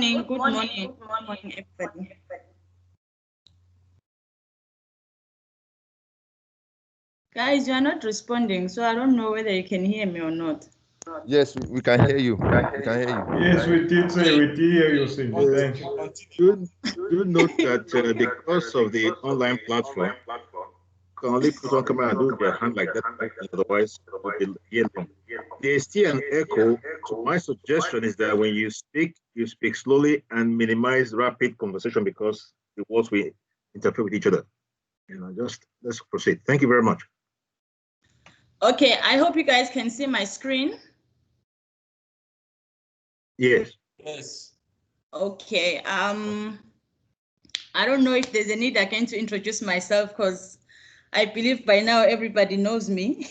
Good morning, everybody. Guys, you are not responding, so I don't know whether you can hear me or not. Yes, we can hear you. We can hear you. Yes, we did say we did hear you, Cindy. Thank you. Do note that because of the online platform, can only put on camera and do their hand like that, otherwise it will be hear long. There's still an echo. So my suggestion is that when you speak slowly and minimize rapid conversation because the words will interfere with each other. Just let's proceed. Thank you very much. Okay, I hope you guys can see my screen. Yes. Yes. Okay. I don't know if there's a need again to introduce myself because I believe by now everybody knows me.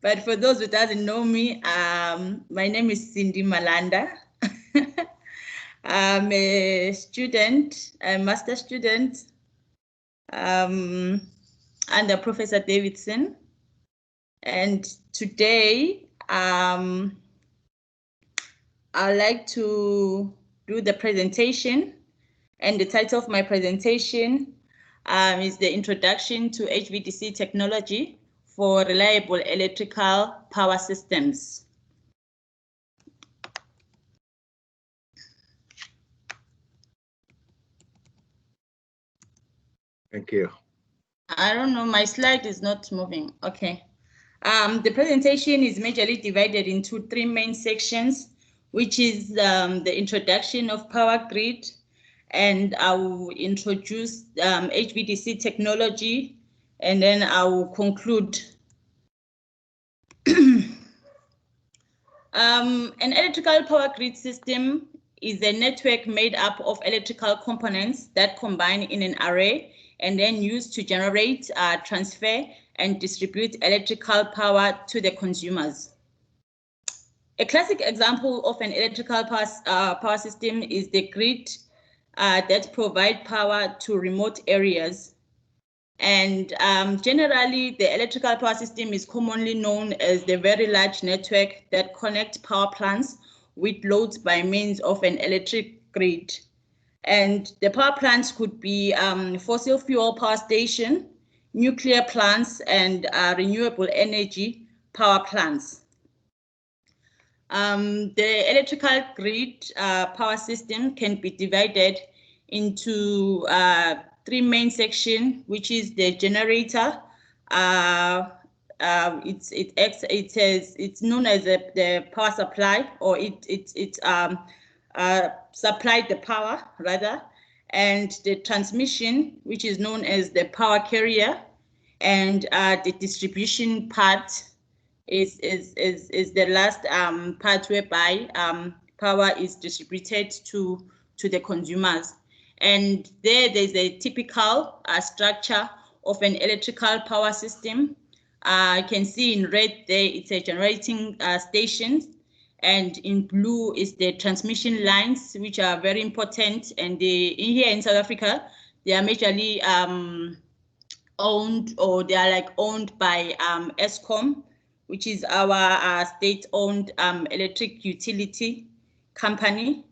But for those who doesn't know me, my name is Cindy Malanda. I'm a student, a master's student under Professor Davidson. And today, I'd like to do the presentation. And the title of my presentation is the Introduction to HVDC Technology for Reliable Electrical Power Systems. Thank you. I don't know, my slide is not moving. Okay. The presentation is majorly divided into three main sections, which is the introduction of power grid, and I will introduce HVDC technology, and then I will conclude. An electrical power grid system is a network made up of electrical components that combine in an array and then used to generate, transfer, and distribute electrical power to the consumers. A classic example of an electrical power system is the grid that provide power to remote areas. And generally, the electrical power system is commonly known as the very large network that connects power plants with loads by means of an electric grid. And the power plants could be fossil fuel power station, nuclear plants, and renewable energy power plants. The electrical grid power system can be divided into three main sections, which is the generator. It's known as the power supply, or it supplied the power rather, and the transmission, which is known as the power carrier, and the distribution part is the last part whereby power is distributed to the consumers. And there's a typical structure of an electrical power system. You can see in red there, it's a generating station, and in blue is the transmission lines, which are very important. And here in South Africa, they are majorly owned by Eskom, which is our state-owned electric utility company.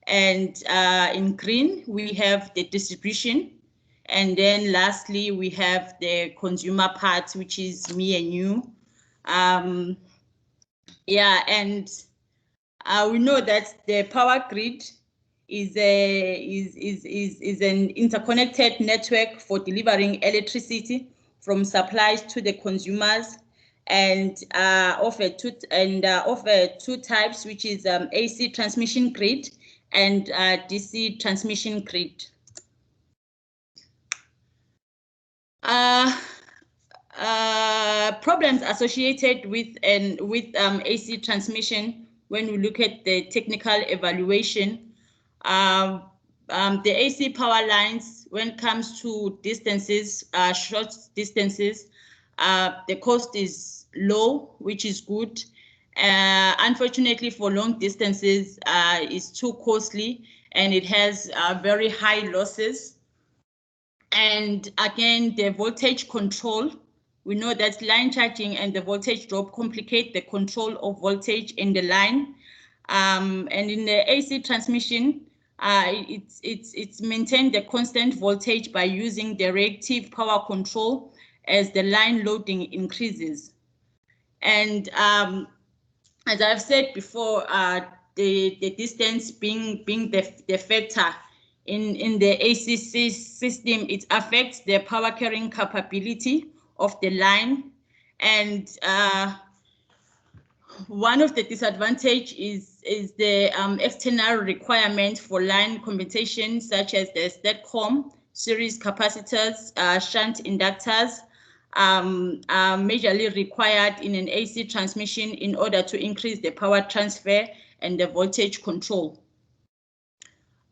And in green, we have the distribution. And then lastly, we have the consumer part, which is me and you. Yeah, and we know that the power grid is an interconnected network for delivering electricity from supplies to the consumers, and of two types, which is AC transmission grid and DC transmission grid. Problems associated with AC transmission, when we look at the technical evaluation, the AC power lines, when it comes to distances, short distances, the cost is low, which is good. Unfortunately, for long distances, it's too costly, and it has very high losses. And again, the voltage control, we know that line charging and the voltage drop complicate the control of voltage in the line. And in the AC transmission, it's maintained the constant voltage by using the reactive power control as the line loading increases. And as I've said before, the distance being the factor in the ACC system, it affects the power carrying capability of the line. And one of the disadvantages is the external requirement for line commutation, such as the STATCOM, series capacitors, shunt inductors, are majorly required in an AC transmission in order to increase the power transfer and the voltage control.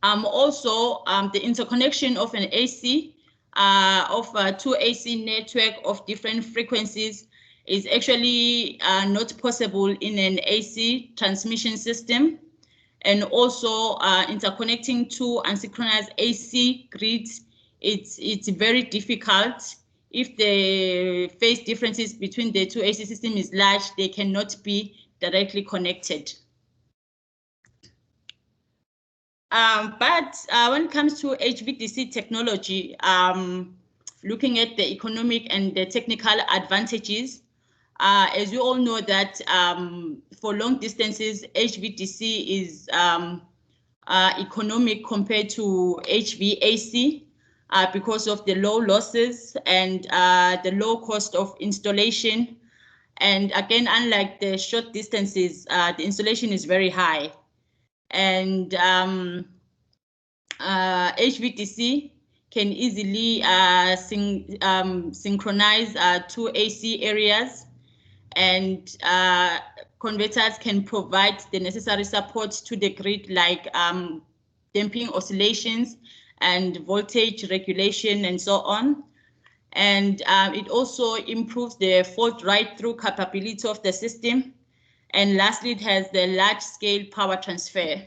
Also, the interconnection of an AC, of two AC network of different frequencies is actually not possible in an AC transmission system. And also interconnecting two unsynchronized AC grids, it's very difficult. If the phase differences between the two AC systems is large, they cannot be directly connected. But when it comes to HVDC technology, looking at the economic and the technical advantages, as you all know that for long distances, HVDC is economic compared to HVAC because of the low losses and the low cost of installation. And again, unlike the short distances, the installation is very high. And HVDC can easily synchronize two AC areas, and converters can provide the necessary support to the grid, like damping oscillations and voltage regulation and so on. And it also improves the fault right-through capability of the system. And lastly, it has the large-scale power transfer.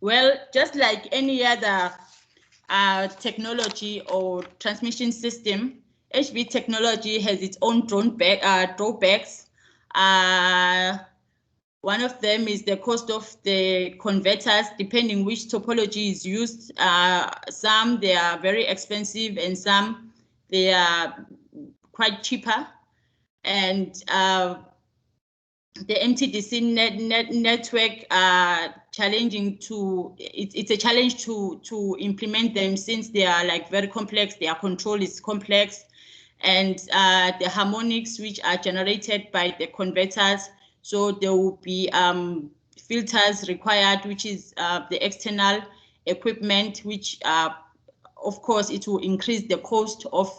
Well, just like any other technology or transmission system, HV technology has its own drawbacks. One of them is the cost of the converters, depending which topology is used. Some, they are very expensive, and some, they are quite cheaper. And the MTDC network challenging to, it's a challenge to implement them, since they are like very complex, their control is complex, and the harmonics which are generated by the converters. So there will be filters required, which is the external equipment, which of course it will increase the cost of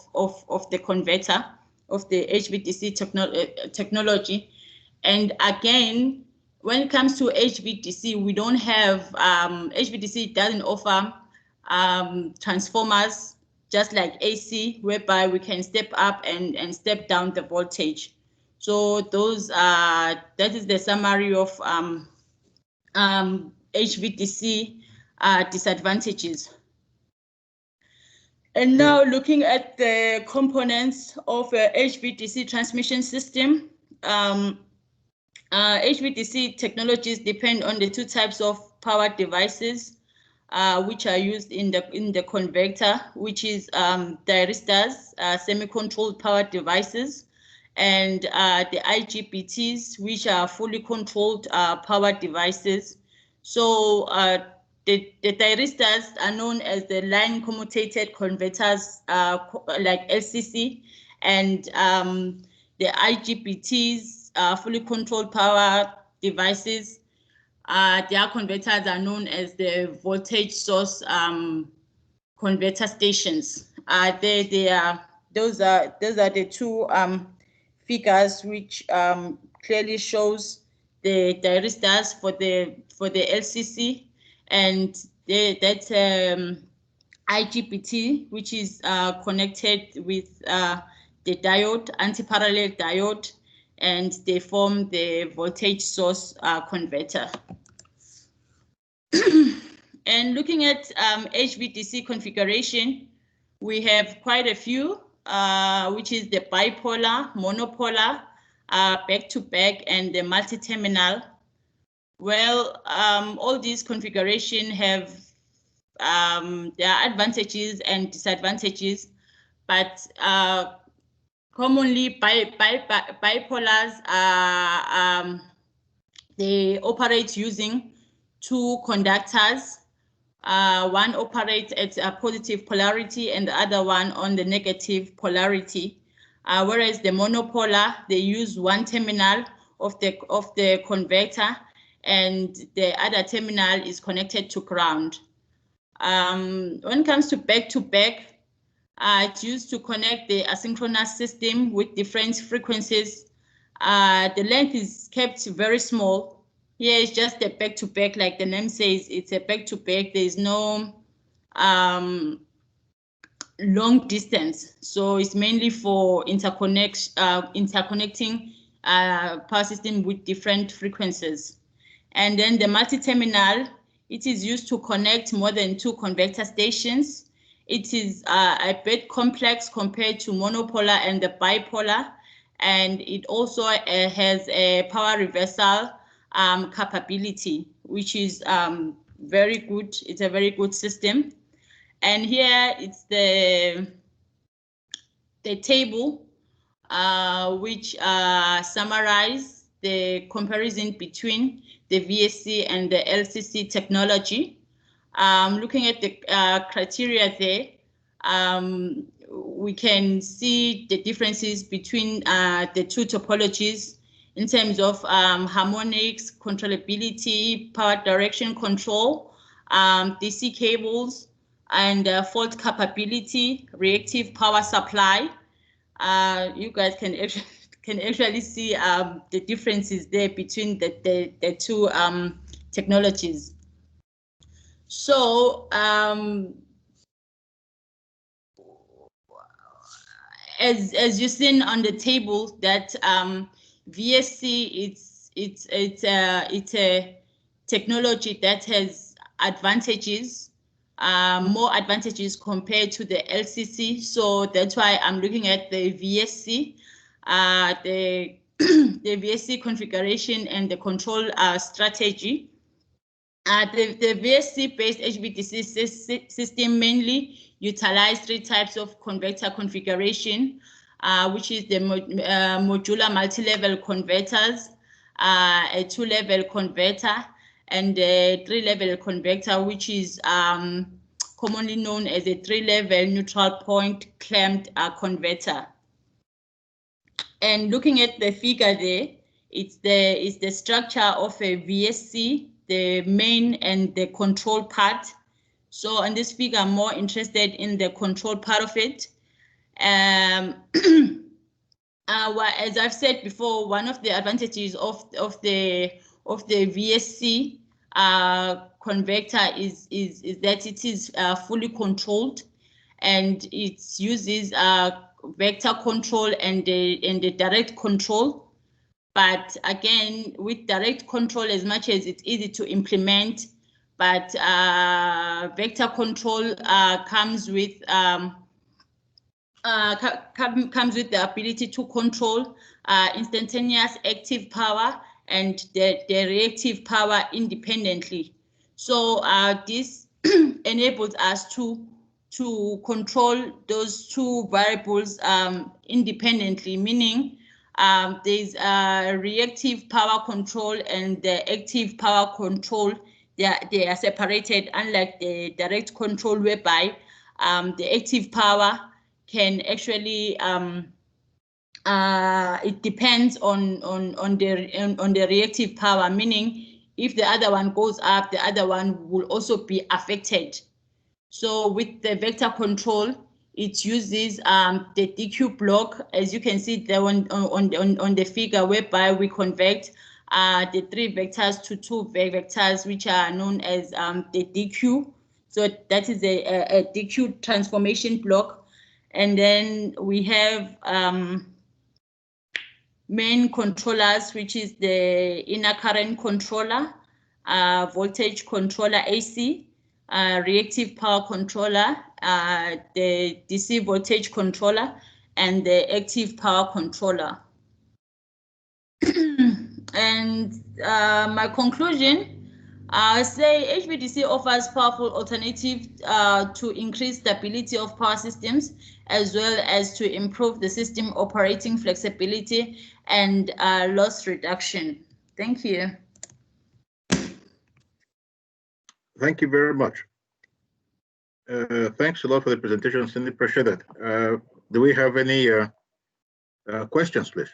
the converter, of the HVDC technology. And again, when it comes to HVDC, we don't have, HVDC doesn't offer transformers just like AC, whereby we can step up and step down the voltage. So those are, that is the summary of HVDC disadvantages. And now looking at the components of a HVDC transmission system, HVDC technologies depend on the two types of power devices which are used in the converter, which is thyristors, semi-controlled power devices, and the IGBTs, which are fully controlled power devices. So the thyristors are known as the line commutated converters, like LCC, and the IGBTs, fully controlled power devices, their converters are known as the voltage source converter stations. Those are the two figures which clearly shows the thyristors for the LCC, and that's IGBT, which is connected with the diode, anti-parallel diode, and they form the voltage source converter. And looking at HVDC configuration, we have quite a few, which is the bipolar, monopolar, back-to-back, and the multi-terminal. Well, all these configuration have their advantages and disadvantages, but commonly bipolars are they operate using two conductors. One operates at a positive polarity and the other one on the negative polarity. Whereas the monopolar, they use one terminal of the converter and the other terminal is connected to ground. When it comes to back-to-back, it's used to connect the asynchronous system with different frequencies. The length is kept very small. Here it's just a back-to-back, like the name says, it's a back-to-back. There is no long distance. So it's mainly for interconnecting power system with different frequencies. And then the multi-terminal, it is used to connect more than two converter stations. It is a bit complex compared to monopolar and the bipolar. And it also has a power reversal capability, which is very good. It's a very good system. And here it's the table which summarize the comparison between the VSC and the LCC technology. Looking at the criteria there, we can see the differences between the two topologies in terms of harmonics, controllability, power direction control, DC cables, and fault capability, reactive power supply. You guys can actually see the differences there between the two technologies. So as you've seen on the table, that VSC it's a technology that has advantages, more advantages compared to the LCC. So that's why I'm looking at the VSC, the VSC configuration and the control strategy. The VSC-based HVDC system mainly utilize three types of converter configuration, which is the modular multi-level converters, a two-level converter, and a three-level converter, which is commonly known as a three-level neutral point clamped converter. And looking at the figure there, it's the structure of a VSC, the main and the control part. So on this figure, I'm more interested in the control part of it. As I've said before, one of the advantages of the VSC converter is that it is fully controlled, and it uses vector control and the direct control. But again, with direct control, as much as it's easy to implement, but vector control comes with the ability to control instantaneous active power and the reactive power independently. So this enables us to control those two variables independently, meaning there's reactive power control and the active power control. They are separated, unlike the direct control, whereby the active power can actually it depends on the reactive power, meaning if the other one goes up, the other one will also be affected. So with the vector control, it uses the DQ block, as you can see there on the figure, whereby we convert the three vectors to two vectors, which are known as the DQ. So that is a DQ transformation block. And then we have main controllers, which is the inner current controller, voltage controller AC, reactive power controller, the DC voltage controller, and the active power controller. And my conclusion, I say HVDC offers powerful alternative to increase stability of power systems, as well as to improve the system operating flexibility and loss reduction. Thank you. Thank you very much. Thanks a lot for the presentation, Cindy. Appreciate that. Do we have any questions, please?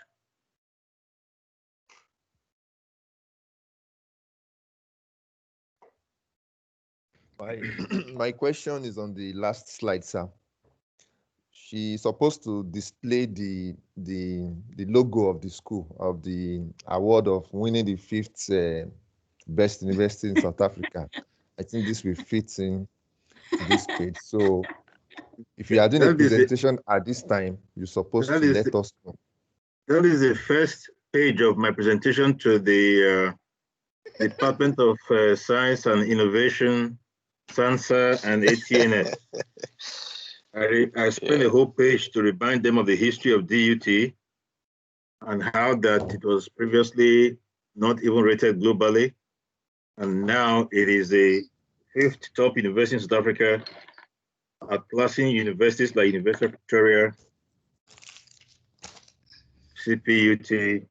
My question is on the last slide, sir. She's supposed to display the logo of the school, of the award of winning the 5th best university in South Africa. I think this will fit in to this page. So if you are doing a presentation at this time, you're supposed to let us know. That is the first page of my presentation to the Department of Science and Innovation, SANSA, and ATNS. I spent a whole page to remind them of the history of DUT and how that it was previously not even rated globally. And now it is the 5th top university in South Africa, outclassing universities like University of Victoria, CPUT,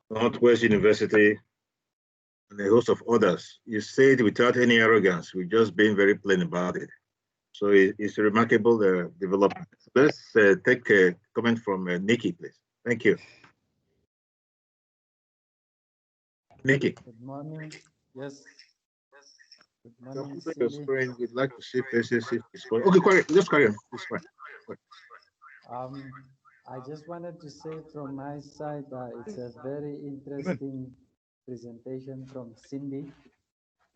Northwest University, and a host of others. You say it without any arrogance. We're just being very plain about it. So it's a remarkable development. Let's take a comment from Nikki, please. Thank you. Nikki. Good morning. Yes. Good morning. Your screen. We'd like to see faces. Okay, just carry on. It's fine. I just wanted to say from my side that it's a very interesting presentation from Cindy,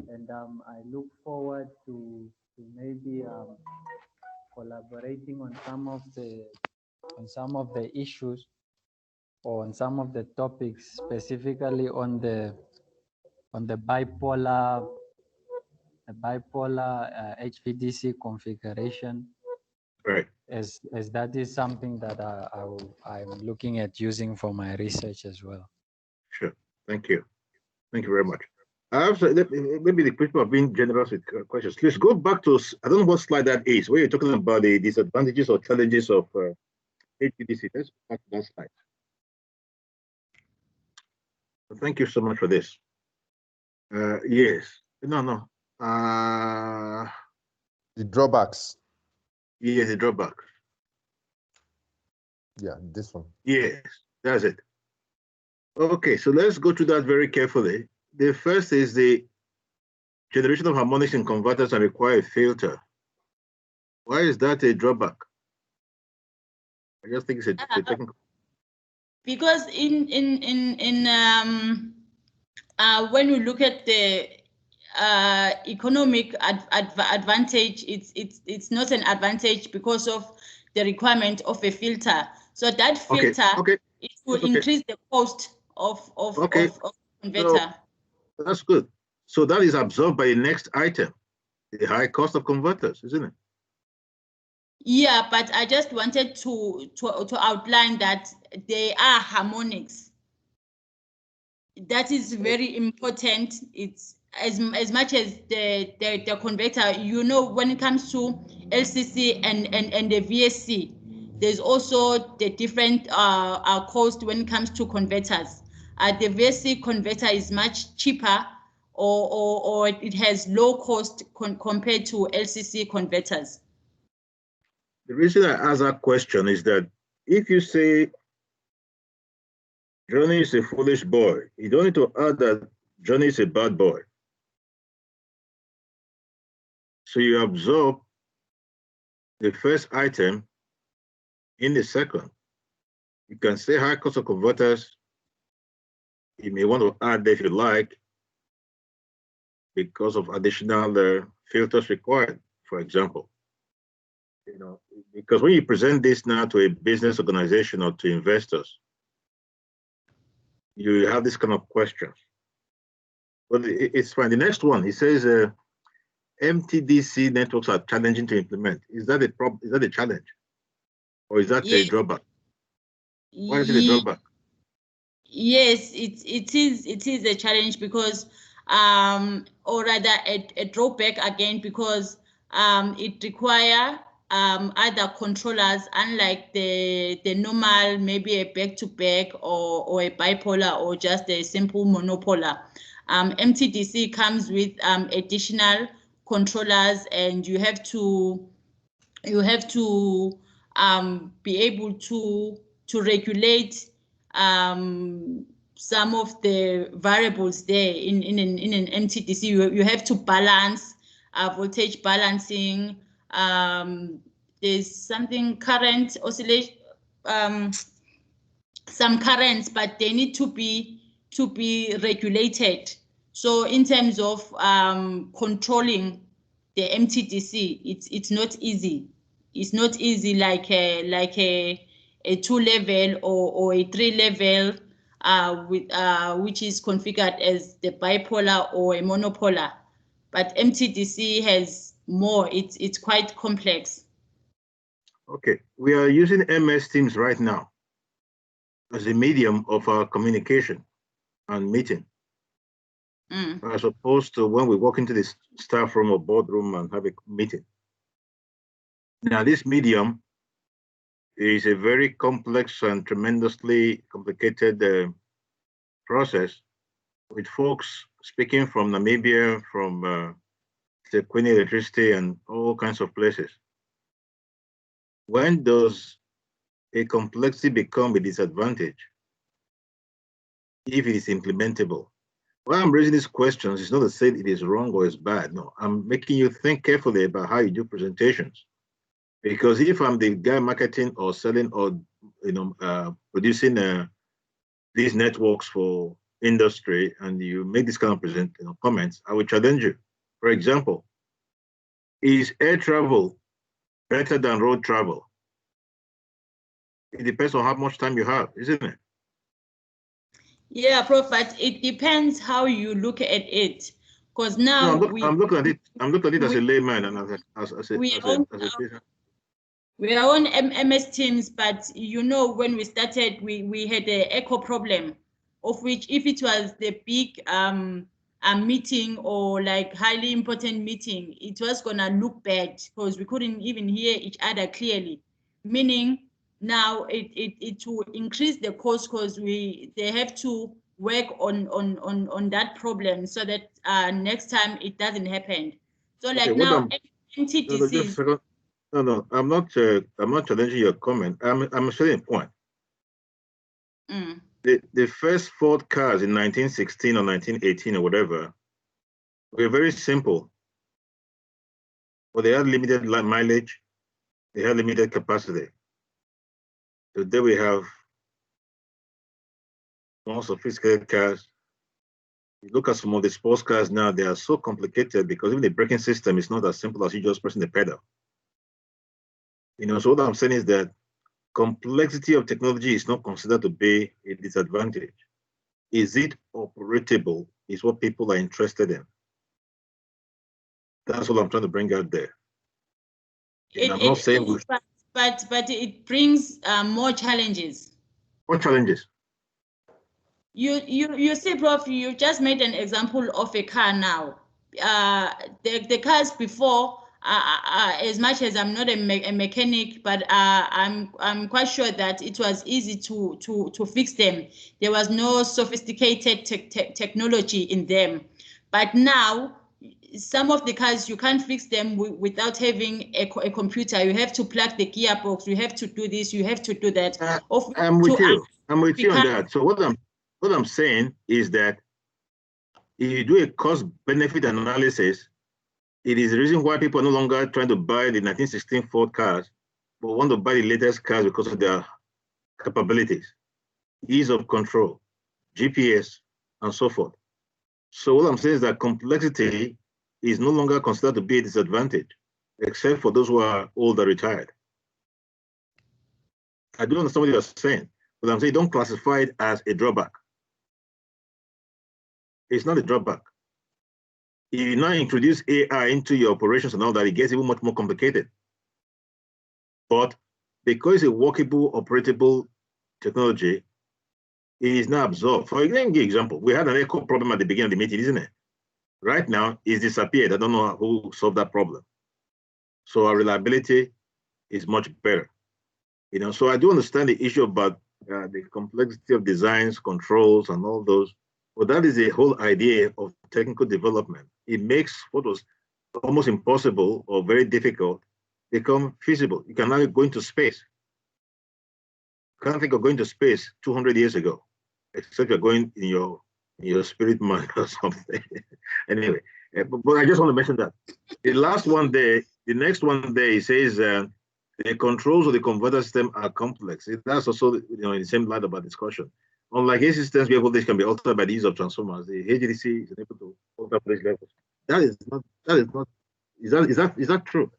and I look forward to maybe collaborating on some of the issues or on some of the topics, specifically on the bipolar HVDC configuration. Right. As that is something that I'm looking at using for my research as well. Sure. Thank you. Thank you very much. Maybe the people are being generous with questions. Please go back to, I don't know what slide that is, where you're talking about the disadvantages or challenges of HVDC. Let's go back to that slide. Thank you so much for this. Yes. No. The drawbacks. Yes, the drawback. Yeah, this one. Yes, that's it. Okay, so let's go through that very carefully. The first is the generation of harmonics in converters and require a filter. Why is that a drawback? I just think it's a technical. Because when you look at the economic advantage, it's not an advantage because of the requirement of a filter. So that filter, it will increase the cost of converter. So that's good. So that is absorbed by the next item, the high cost of converters, isn't it? Yeah, but I just wanted to outline that they are harmonics. That is very important. It's as much as the converter, you know, when it comes to LCC and the VSC, there's also the different cost when it comes to converters. The VSC converter is much cheaper, or it has low cost compared to LCC converters. The reason I ask that question is that if you say Johnny is a foolish boy, you don't need to add that Johnny is a bad boy. So you absorb the first item in the second. You can say high cost of converters. You may want to add if you like, because of additional filters required, for example. You know, because when you present this now to a business organization or to investors, you have this kind of questions. But it's fine. The next one, he says, MTDC networks are challenging to implement. Is that a problem? Is that a challenge, or is that a drawback? Why is it a drawback? Yes, it is a challenge because or rather a drawback again, because it require other controllers, unlike the normal, maybe a back-to-back or a bipolar or just a simple monopolar. MTDC comes with additional controllers, and you have to be able to regulate some of the variables there in an MTDC. You have to balance voltage balancing. There's something current oscillation, some currents, but they need to be regulated. So in terms of controlling the MTDC, it's not easy. It's not easy like a 2-level or a 3-level which is configured as the bipolar or a monopolar. But MTDC has more. It's quite complex. Okay, we are using MS Teams right now as a medium of our communication and meeting. As opposed to when we walk into the staff room or boardroom and have a meeting. Now, this medium is a very complex and tremendously complicated process, with folks speaking from Namibia, from Sequini Electricity, and all kinds of places. When does a complexity become a disadvantage if it is implementable? Why I'm raising these questions is not to say it is wrong or it's bad. No, I'm making you think carefully about how you do presentations. Because if I'm the guy marketing or selling or producing these networks for industry, and you make this kind of comments, I will challenge you. For example, is air travel better than road travel? It depends on how much time you have, isn't it? Yeah, Prof, but it depends how you look at it. Because now no, I'm looking at it. I'm looking at it as a layman and we are on MS Teams, but when we started, we had an echo problem, of which if it was the big a meeting or like highly important meeting, it was gonna look bad because we couldn't even hear each other clearly. Meaning now it will increase the cost because they have to work on that problem so that next time it doesn't happen. So like now MTDC. No, I'm not challenging your comment. I'm showing a point. The first Ford cars in 1916 or 1918 or whatever were very simple, but they had limited mileage, they had limited capacity. Today we have more sophisticated cars. You look at some of the sports cars now, they are so complicated because even the braking system is not as simple as you just pressing the pedal. So what I'm saying is that complexity of technology is not considered to be a disadvantage. Is it operatable is what people are interested in. That's what I'm trying to bring out there. I'm not saying but it brings more challenges. What challenges? You see, Prof, you just made an example of a car now. The cars before, as much as I'm not a mechanic, but I'm quite sure that it was easy to fix them. There was no sophisticated technology in them. But now, some of the cars, you can't fix them without having a computer. You have to plug the gearbox. You have to do this. You have to do that. I'm with you. I'm with you on that. So what I'm saying is that if you do a cost-benefit analysis, it is the reason why people are no longer trying to buy the 1916 Ford cars, but want to buy the latest cars because of their capabilities, ease of control, GPS, and so forth. So what I'm saying is that complexity is no longer considered to be a disadvantage, except for those who are old or retired. I do understand what you're saying, but I'm saying don't classify it as a drawback. It's not a drawback. If you now introduce AI into your operations and all that, it gets even much more complicated. But because it's a workable, operable technology, it is not absorbed. For example, we had an echo problem at the beginning of the meeting, isn't it? Right now, it's disappeared. I don't know who solved that problem. So our reliability is much better. You know, so I do understand the issue about the complexity of designs, controls, and all those. But that is the whole idea of technical development. It makes what was almost impossible or very difficult become feasible. You can now go into space. Can't think of going to space 200 years ago, except you're going in your spirit mind or something. Anyway, but I just want to mention that. The last one there, the next one there, it says the controls of the converter system are complex. That's also, you know, in the same line about discussion. Unlike AC systems where voltage can be altered by the use of transformers, the HVDC is able to alter voltage levels. Is that true?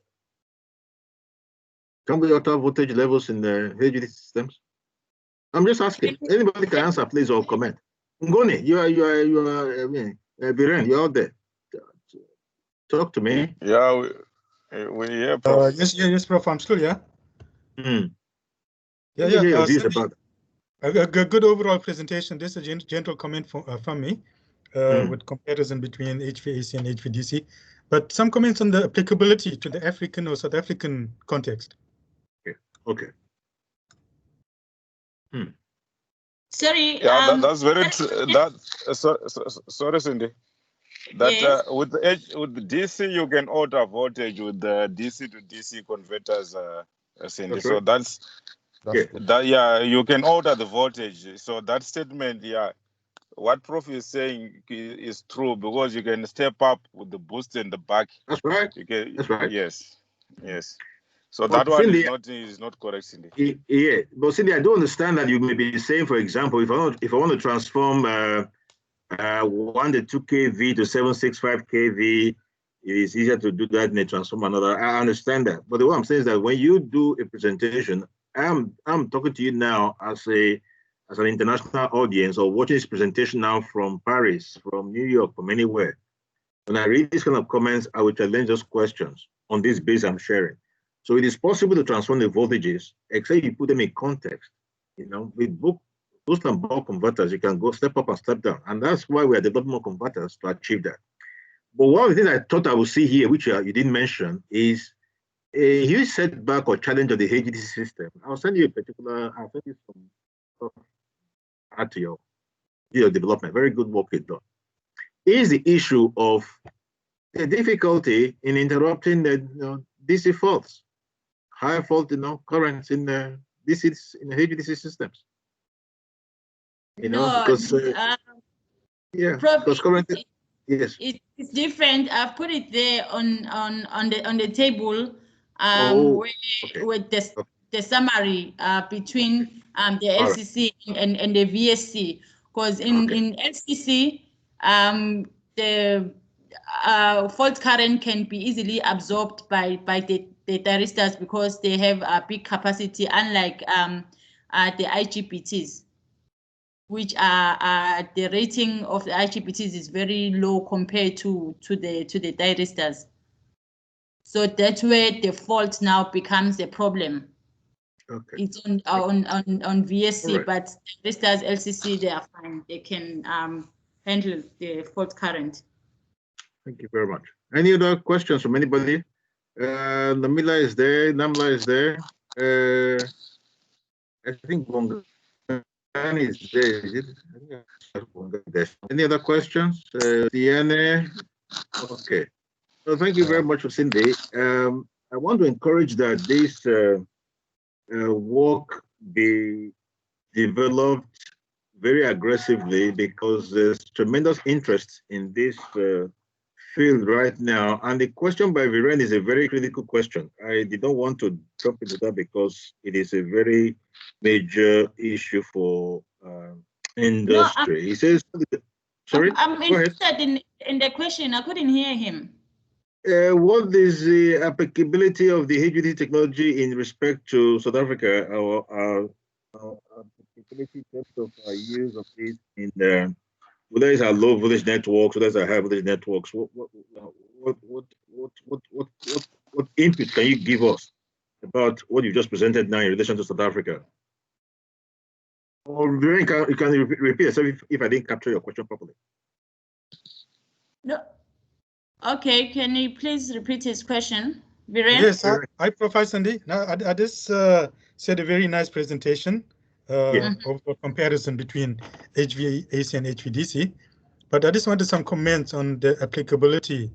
Can we alter voltage levels in the HVDC systems? I'm just asking. Anybody can answer, please, or comment. Ngoni, you are Biren, you're out there. Talk to me. Yeah, yeah, Prof. Yes, Prof. I'm still here. Yeah. A good overall presentation. This is a gentle comment from me with comparison between HVAC and HVDC, but some comments on the applicability to the African or South African context. Okay. Sorry. Yeah, that's very true. Sorry, Cindy. That yes. with the DC you can alter voltage with the DC to DC converters, Cindy. That's so right. that's that. Yeah, you can alter the voltage. So that statement, yeah, what Prof is saying is true because you can step up with the boost and the back. That's right. You can, that's right. Yes. So but that one Cindy, is not correct, Cindy. Yeah, but Cindy, I do understand that you may be saying, for example, if I want to transform 1 to 2 kV to 765 kV, it is easier to do that in a transformer. Another, I understand that. But what I'm saying is that when you do a presentation, I'm talking to you now as an international audience or watching this presentation now from Paris, from New York, from anywhere. When I read these kind of comments, I will challenge those questions on this base I'm sharing. So it is possible to transform the voltages, except you put them in context. You know, with boost and bulk converters, you can go step up and step down. And that's why we are developing more converters to achieve that. But one of the things I thought I would see here, which you didn't mention, is a huge setback or challenge of the HVDC system. I'll send you some stuff add to your development. Very good work you've done. Is the issue of the difficulty in interrupting the DC faults, high fault currents in the HVDC systems. Because because currently, yes, it's different. I've put it there on the table with the summary between the LCC and the VSC, because in LCC the fault current can be easily absorbed by the thyristors because they have a big capacity, unlike the IGBTs, which are the rating of the IGBTs is very low compared to the thyristors. So that's where the fault now becomes a problem. Okay. It's on VSC, right. But thyristors, LCC, they are fine. They can handle the fault current. Thank you very much. Any other questions from anybody? Namila is there. Namla is there. I think Bongan is there. Any other questions? Tiene? Okay. So thank you very much for Cindy. I want to encourage that this work be developed very aggressively because there's tremendous interest in this field right now. And the question by Viren is a very critical question. I did not want to jump into that because it is a very major issue for industry. He says, sorry? I'm interested in the question. I couldn't hear him. What is the applicability of the HVDC technology in respect to South Africa, our applicability in terms of our use of it in whether it's our low voltage networks, whether it's our high voltage networks? What input can you give us about what you just presented now in relation to South Africa? Or you can repeat yourself if I didn't capture your question properly. No. Okay, can you please repeat his question, Viren? Yes, hi, Professor Sindi. Now, Adis said a very nice presentation of a comparison between HVAC and HVDC. But I just wanted some comments on the applicability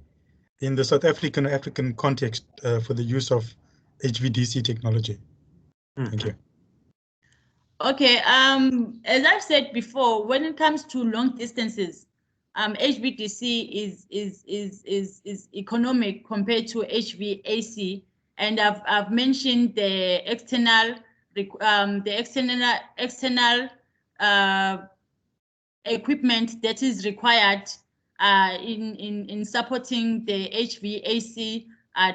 in the South African context for the use of HVDC technology. Thank you. Okay, as I've said before, when it comes to long distances, HVDC is economic compared to HVAC, and I've mentioned the external equipment that is required in supporting the HVAC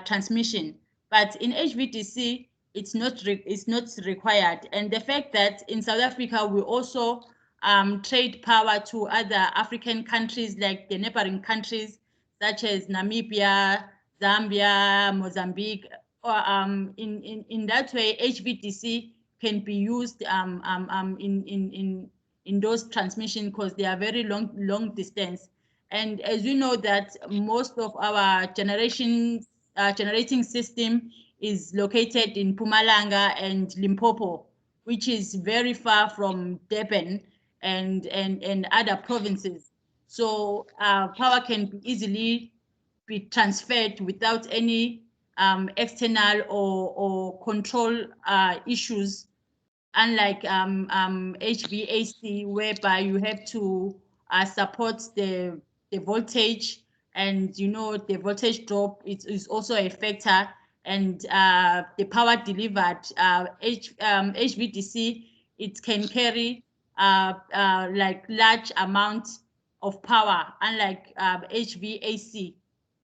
transmission. But in HVDC, it's not required. And the fact that in South Africa, we also trade power to other African countries, like the neighboring countries, such as Namibia, Zambia, Mozambique. Or in that way, HVDC can be used in those transmission because they are very long distance. And as we know that most of our generating system is located in Mpumalanga and Limpopo, which is very far from Durban and other provinces. So power can easily be transferred without any external or control issues, unlike HVAC, whereby you have to support the voltage, and the voltage drop is also a factor, and the power delivered. HVDC, it can carry like large amount of power, unlike HVAC.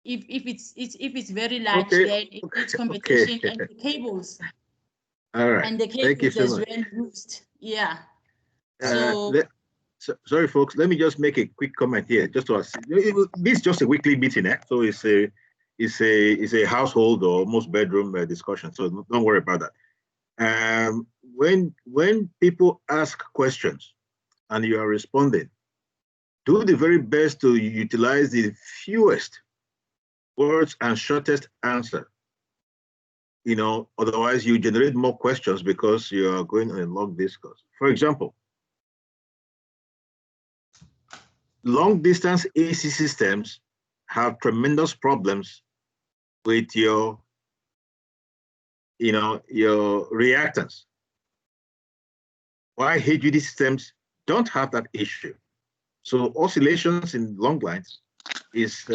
If it's very large, then it's competition and the cables. All right. And the cables as well used. Yeah. Sorry, folks. Let me just make a quick comment here. Just to this is just a weekly meeting, so it's a household or most bedroom discussion. So don't worry about that. When people ask questions and you are responding, do the very best to utilize the fewest words and shortest answer. Otherwise you generate more questions because you are going on a long discourse. For example, long distance AC systems have tremendous problems with your reactance. Why HVDC systems don't have that issue. So oscillations in long lines is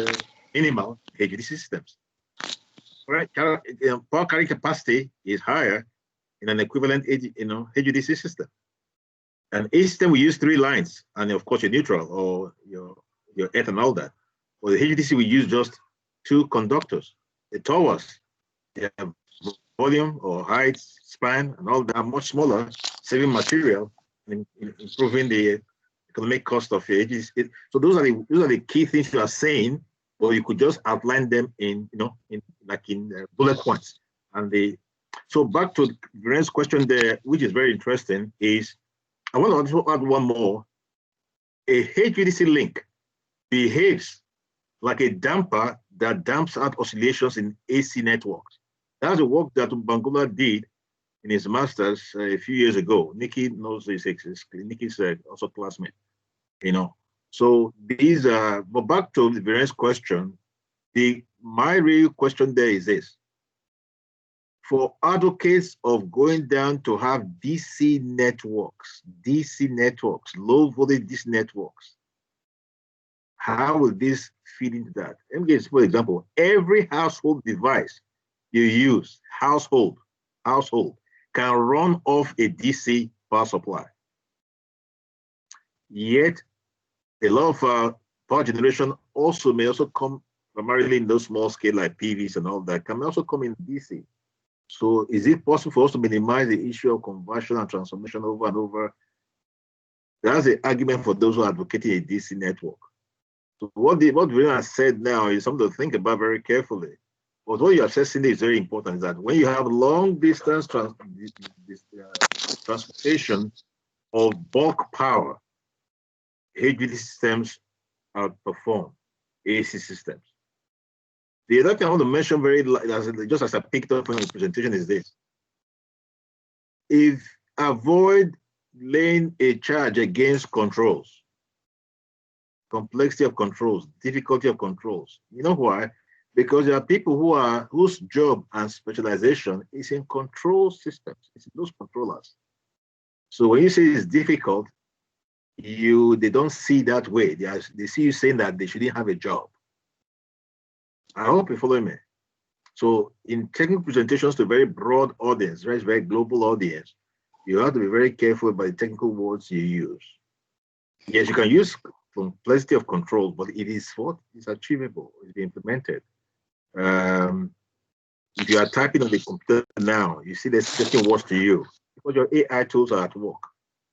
minimal HVDC systems. Right, power carrying capacity is higher in an equivalent HVDC system. An AC system, we use 3 lines, and of course your neutral or your earth and all that. For the HVDC, we use just 2 conductors. The towers, they have volume or height, span, and all that are much smaller, saving material and improving the economic cost of your HVDC. So those are the key things you are saying. Or you could just outline them in bullet points. And so back to Viren's question there, which is very interesting, is I want to add one more. A HVDC link behaves like a damper that damps out oscillations in AC networks. That's the work that Bangula did in his master's a few years ago. Nikki knows this. Nikki's also classmate, So these are, but back to Viren's question, my real question there is this. For advocates of going down to have DC networks, low voltage DC networks, how will this feed into that? Let me give you an example. Every household device you use, household, can run off a DC power supply. Yet, a lot of power generation may also come primarily in those small scale like PVs and all that, can also come in DC. So is it possible for us to minimize the issue of conversion and transformation over and over? That's the argument for those who are advocating a DC network. So what Viren has said now is something to think about very carefully. But what you're assessing is very important, is that when you have long distance transportation of bulk power, HVDC systems outperform AC systems. The other thing I want to mention just as I picked up from the presentation is this. Avoid laying a charge against controls, complexity of controls, difficulty of controls. You know why? Because there are people whose job and specialization is in control systems. It's those controllers. So when you say it's difficult, they don't see that way. They see you saying that they shouldn't have a job. I hope you follow me. So in technical presentations to a very broad audience, very global audience, you have to be very careful about the technical words you use. Yes, you can use complexity of control, but it is what is achievable, it's implemented. If you are typing on the computer now, you see they're suggesting words to you because your AI tools are at work,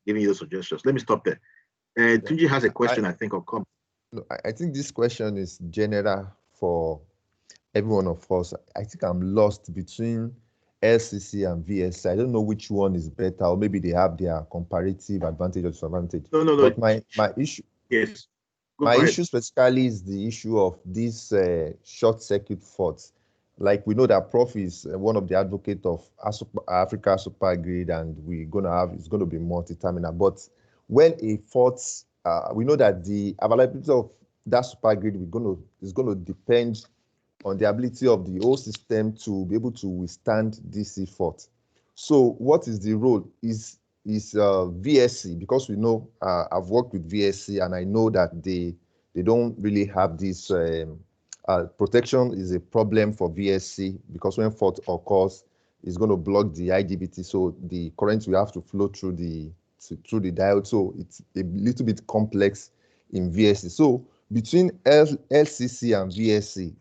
giving you the suggestions. Let me stop there. Tunji has a question, I think, or comment. No, I think this question is general for every one of us. I think I'm lost between LCC and VSC. I don't know which one is better, or maybe they have their comparative advantage or disadvantage. No. But my issue, yes, my issue specifically is the issue of these short circuit faults. Like we know that Prof is one of the advocates of Africa super grid, and it's going to be multi-terminal. But when a fault, we know that the availability of that super grid is going to depend on the ability of the whole system to be able to withstand DC fault. So what is the role? Is VSC, because we know I've worked with VSC and I know that they don't really have this protection is a problem for VSC, because when fault occurs, it's going to block the IGBT, so the current will have to flow through the diode. So it's a little bit complex in VSC. So between LCC and VSC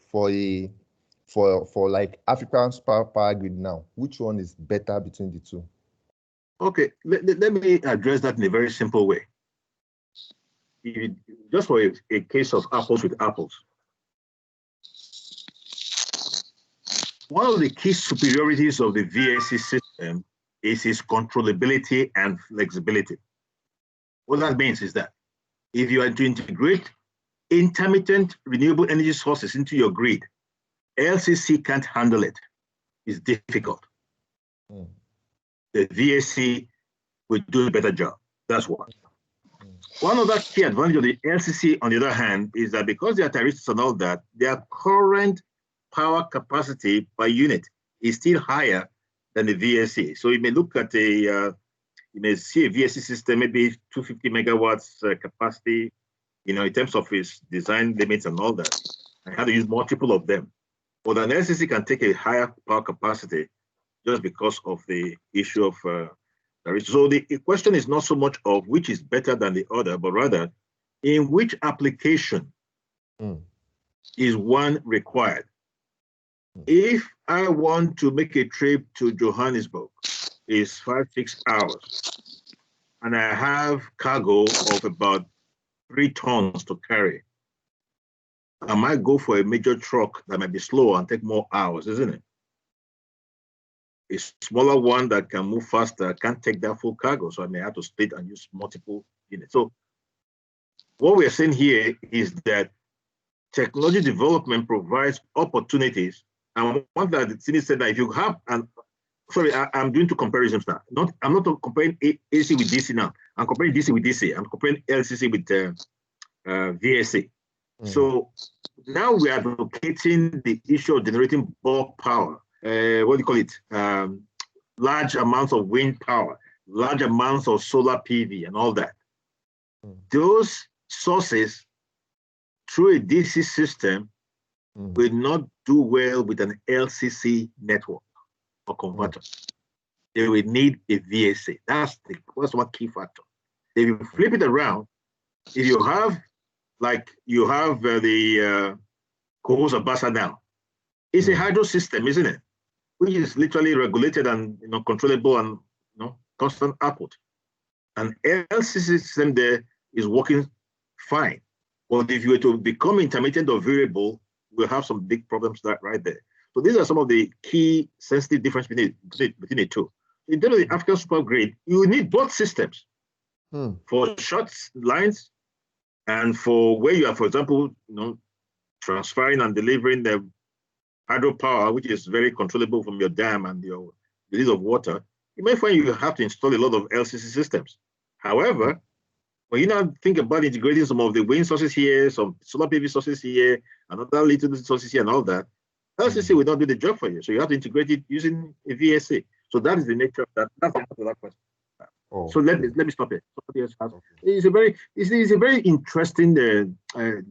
for like African power grid now, which one is better between the two? Okay, let me address that in a very simple way. Just for a case of apples with apples. One of the key superiorities of the VSC system is its controllability and flexibility. What that means is that if you are to integrate intermittent renewable energy sources into your grid, LCC can't handle it. It's difficult. The VSC will do a better job. That's one. One of the key advantage of the LCC, on the other hand, is that because they are terrestrials and all that, their current power capacity per unit is still higher than the VSC. So you may look at you may see a VSC system, maybe 250 megawatts capacity, in terms of its design limits and all that, and how to use multiple of them. But an LCC can take a higher power capacity just because of the issue of so the question is not so much of which is better than the other, but rather in which application is one required. If I want to make a trip to Johannesburg, it's 5-6 hours, and I have cargo of about 3 tons to carry, I might go for a major truck that might be slower and take more hours, isn't it? A smaller one that can move faster can't take that full cargo, so I may have to split and use multiple units. So what we're saying here is that technology development provides opportunities. And one that Cindy said that if you have, I'm doing two comparisons now. I'm not comparing AC with DC now. I'm comparing DC with DC. I'm comparing LCC with VSC. So now we are advocating the issue of generating bulk power. What do you call it? Large amounts of wind power, large amounts of solar PV and all that. Those sources through a DC system will not do well with an LCC network or converter. They will need a VSC. That's one key factor. If you flip it around, if you have, like you have the Kohosa Basa now, it's a hydro system, isn't it? Which is literally regulated and controllable and constant output. An LCC system there is working fine. But if you were to become intermittent or variable, we'll have some big problems right there. So these are some of the key sensitive differences between the two. In terms of the African super grid, you need both systems. for short lines and for where you are, for example, transferring and delivering the hydropower, which is very controllable from your dam and your release of water. You may find you have to install a lot of LCC systems. However, when you now think about integrating some of the wind sources here, some solar PV sources here, another little sources here and all that, LCC will not do the job for you. So you have to integrate it using a VSA. So that is the nature of that. That's the answer to that question. So let me stop it. It's a very interesting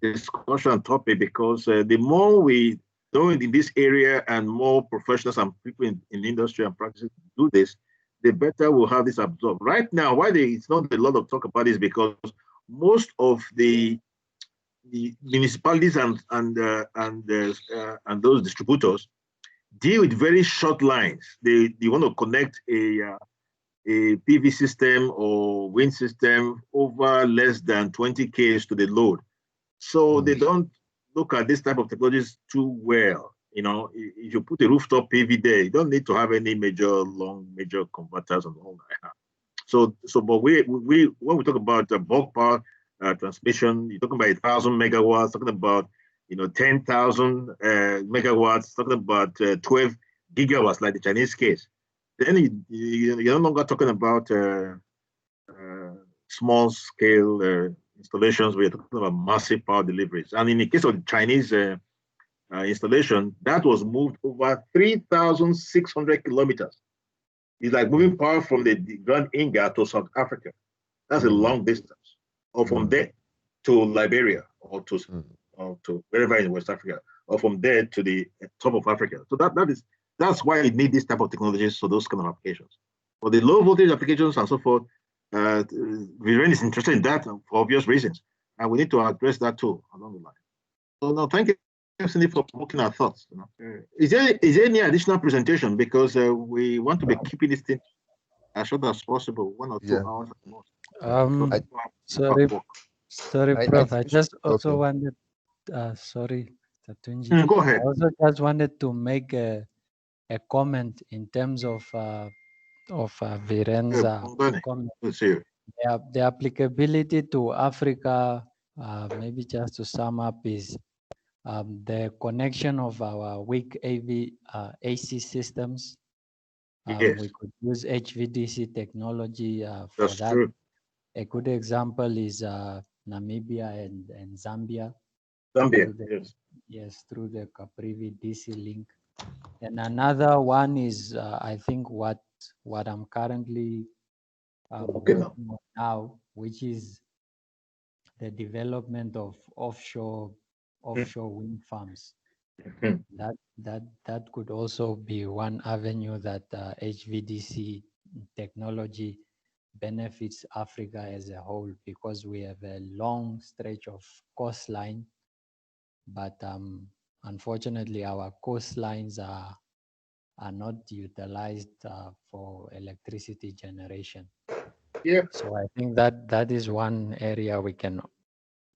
discussion topic because the more we know in this area and more professionals and people in the industry and practices do this, the better we'll have this absorbed. Right now, why it's not a lot of talk about this because most of the municipalities and those distributors deal with very short lines. They want to connect a PV system or wind system over less than 20 k's to the load. So they don't look at this type of technologies too well. If you put a rooftop PV there, you don't need to have any major converters and all that. But when we talk about bulk power transmission, you're talking about 1,000 megawatts, talking about 10,000 megawatts, talking about 12 gigawatts, like the Chinese case. Then you're no longer talking about small scale installations. We're talking about massive power deliveries. And in the case of the Chinese installation, that was moved over 3,600 kilometers. It's like moving power from the Grand Inga to South Africa. That's a long distance. Or from there to Liberia or to wherever in West Africa, or from there to the top of Africa. So that's why you need this type of technologies for those kind of applications. For the low voltage applications and so forth, Viren is interested in that for obvious reasons. And we need to address that too along the line. So no, thank you, Cindy, for provoking our thoughts. Is there any additional presentation? Because we want to be keeping this thing as short as possible, 1 or 2 hours at most. Sorry, Prof. I just also wanted, sorry, Tatunji. Go ahead. I also just wanted to make a comment in terms of Viren's comment. The applicability to Africa, maybe just to sum up, is the connection of our weak AC systems. We could use HVDC technology for that. True. A good example is Namibia and Zambia. Yes, through the Caprivi DC link. And another one is, I think, what I'm currently working on now, which is the development of offshore wind farms. That could also be one avenue that HVDC technology benefits Africa as a whole, because we have a long stretch of coastline, but unfortunately our coastlines are not utilized for electricity generation. So I think that is one area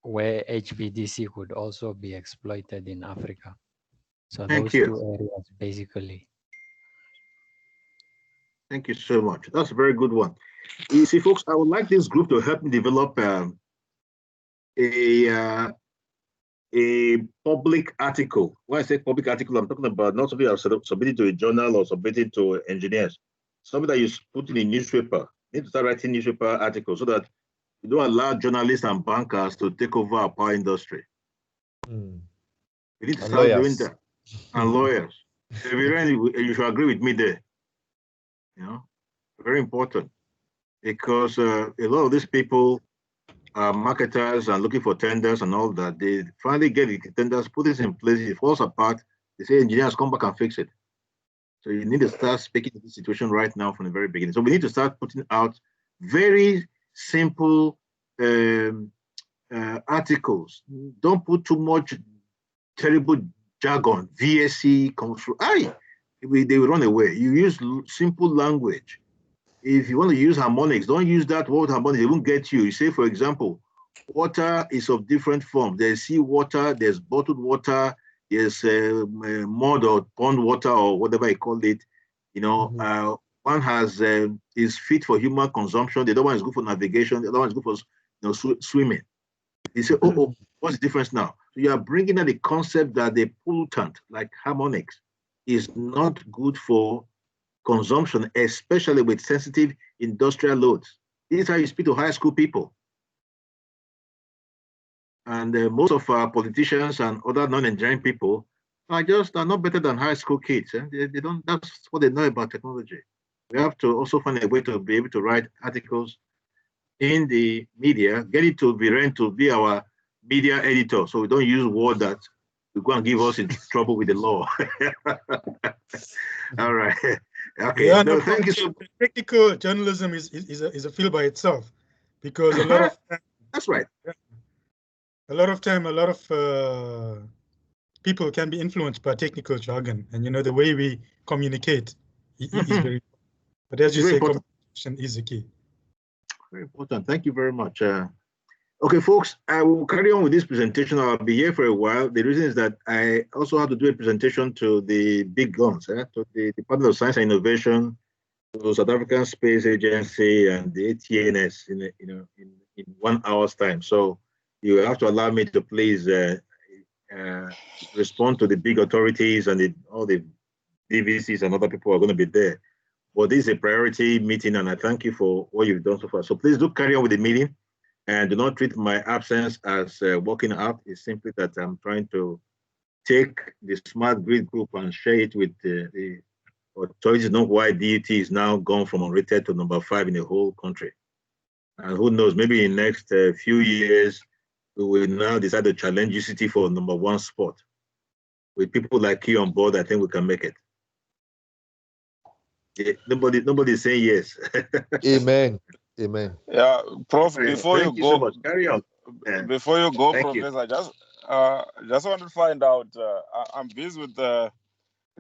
where HVDC could also be exploited in Africa. So those two areas basically. Thank you so much. That's a very good one. You see, folks, I would like this group to help me develop a public article. When I say public article, I'm talking about not something I've submitted to a journal or submitted to engineers. Something that you put in a newspaper. You need to start writing newspaper articles so that you don't allow journalists and bankers to take over our power industry. We need to start doing that. And lawyers. You should agree with me there. Very important. Because a lot of these people are marketers and looking for tenders and all that. They finally get the tenders, put this in place, it falls apart. They say engineers come back and fix it. So you need to start speaking to the situation right now from the very beginning. So we need to start putting out very simple articles. Don't put too much terrible jargon. VSC comes through. They will run away. You use simple language. If you want to use harmonics, don't use that word harmonics. It won't get you. You say, for example, water is of different forms. There's seawater, there's bottled water, there's mud or pond water or whatever I call it. one has is fit for human consumption. The other one is good for navigation. The other one is good for swimming. They say, oh, what's the difference now? So you are bringing in the concept that the pollutant, like harmonics, is not good for consumption, especially with sensitive industrial loads. This is how you speak to high school people. And most of our politicians and other non-engineering people are not better than high school kids. They don't. That's what they know about technology. We have to also find a way to be able to write articles in the media, get it to Viren to be our media editor, so we don't use word that will go and give us in trouble with the law. All right. Okay. Yeah, no, thank you so much. Technical journalism is a field by itself, because a lot of that's right. A lot of people can be influenced by technical jargon, and the way we communicate is very. But as you say, communication is the key. Very important. Thank you very much. Okay, folks, I will carry on with this presentation. I'll be here for a while. The reason is that I also have to do a presentation to the big guns, to the Department of Science and Innovation, to South African Space Agency, and the ATNS in 1 hour's time. So you have to allow me to please respond to the big authorities and all the DVCs and other people who are going to be there. But this is a priority meeting, and I thank you for what you've done so far. So please do carry on with the meeting, and do not treat my absence as walking out. It's simply that I'm trying to take the smart grid group and share it with the authorities. Know why DUT is now gone from unrated to number 5 in the whole country. And who knows, maybe in the next few years, we will now decide to challenge UCT for number 1 spot. With people like you on board, I think we can make it. Yeah, nobody is saying yes. Amen. Amen. Yeah, Prof. Before you go, so much. Carry on. Before you go, Thank Professor, just want to find out. I'm busy with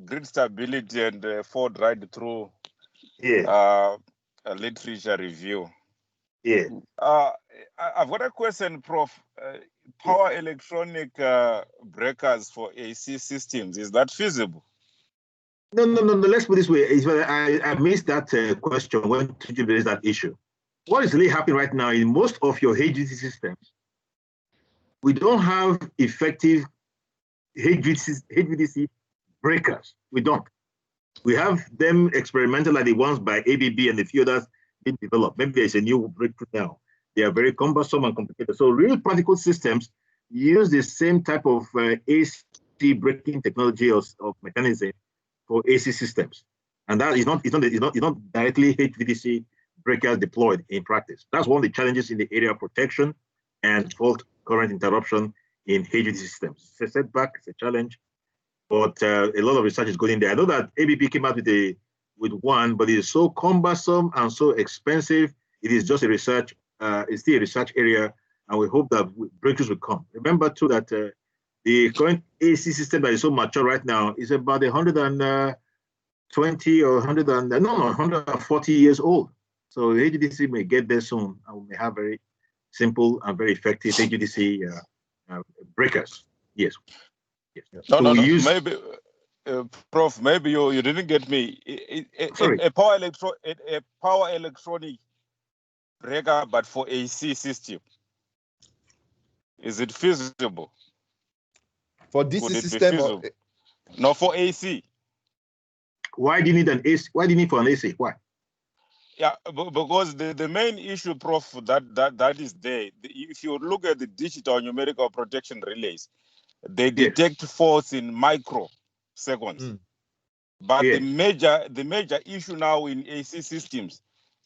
grid stability and Ford ride through. Yeah. A literature review. Yeah. I've got a question, Prof. Power electronic breakers for AC systems, is that feasible? No. Let's put it this way. I missed that question when you raised that issue. What is really happening right now in most of your HVDC systems, we don't have effective HVDC breakers. We don't. We have them experimental like the ones by ABB and a few others being developed. Maybe there's a new breakthrough now. They are very cumbersome and complicated. So real practical systems use the same type of AC breaking technology of mechanism for AC systems, and that is not directly HVDC breakers deployed in practice. That's one of the challenges in the area of protection and fault current interruption in HVDC systems. It's a setback, it's a challenge, but a lot of research is going in there. I know that ABB came out with one, but it is so cumbersome and so expensive. It is just a research. It's still a research area, and we hope that breakthroughs will come. Remember too that the current AC system that is so mature right now is about 120 or 140 years old. So HVDC may get there soon, and we may have very simple and very effective HVDC breakers. Yes. No. Maybe, Prof. Maybe you didn't get me. A power electronic breaker, but for AC system. Is it feasible? For DC system? No, for AC. Why do you need an AC? Why do you need for an AC? Why? Yeah, because the main issue, Prof, that is there. If you look at the digital numerical protection relays, they detect faults in microseconds. But the major issue now in AC systems,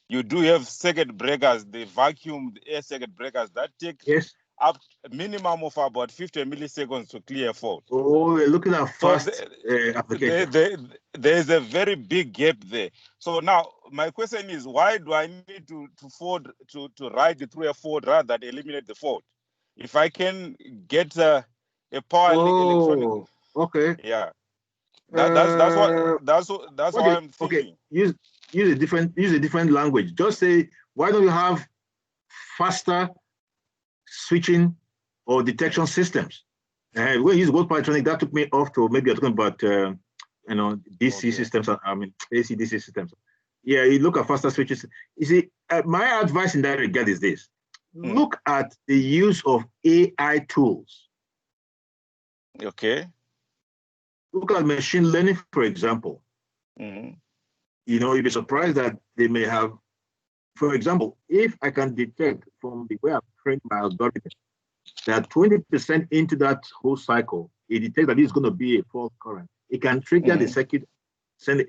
you do have circuit breakers, the vacuum, the air circuit breakers that take up a minimum of about 50 milliseconds to clear a fault. Oh, we're looking at fast application. There's a very big gap there. So now my question is, why do I need to ride through a fault rather than eliminate the fault? If I can get a power electronic. Okay. Yeah. That's what I'm thinking. Okay. Use a different language. Just say, why don't you have faster switching or detection systems? When you use both electronic, that took me off to maybe you're talking about DC systems. I mean AC/DC systems. Yeah, you look at faster switches. You see, my advice in that regard is this. Look at the use of AI tools. Okay. Look at machine learning, for example. You know, you'd be surprised that they may have, for example, if I can detect from the way I've trained my algorithm that 20% into that whole cycle, it detects that it's going to be a fault current. It can trigger the circuit, send it,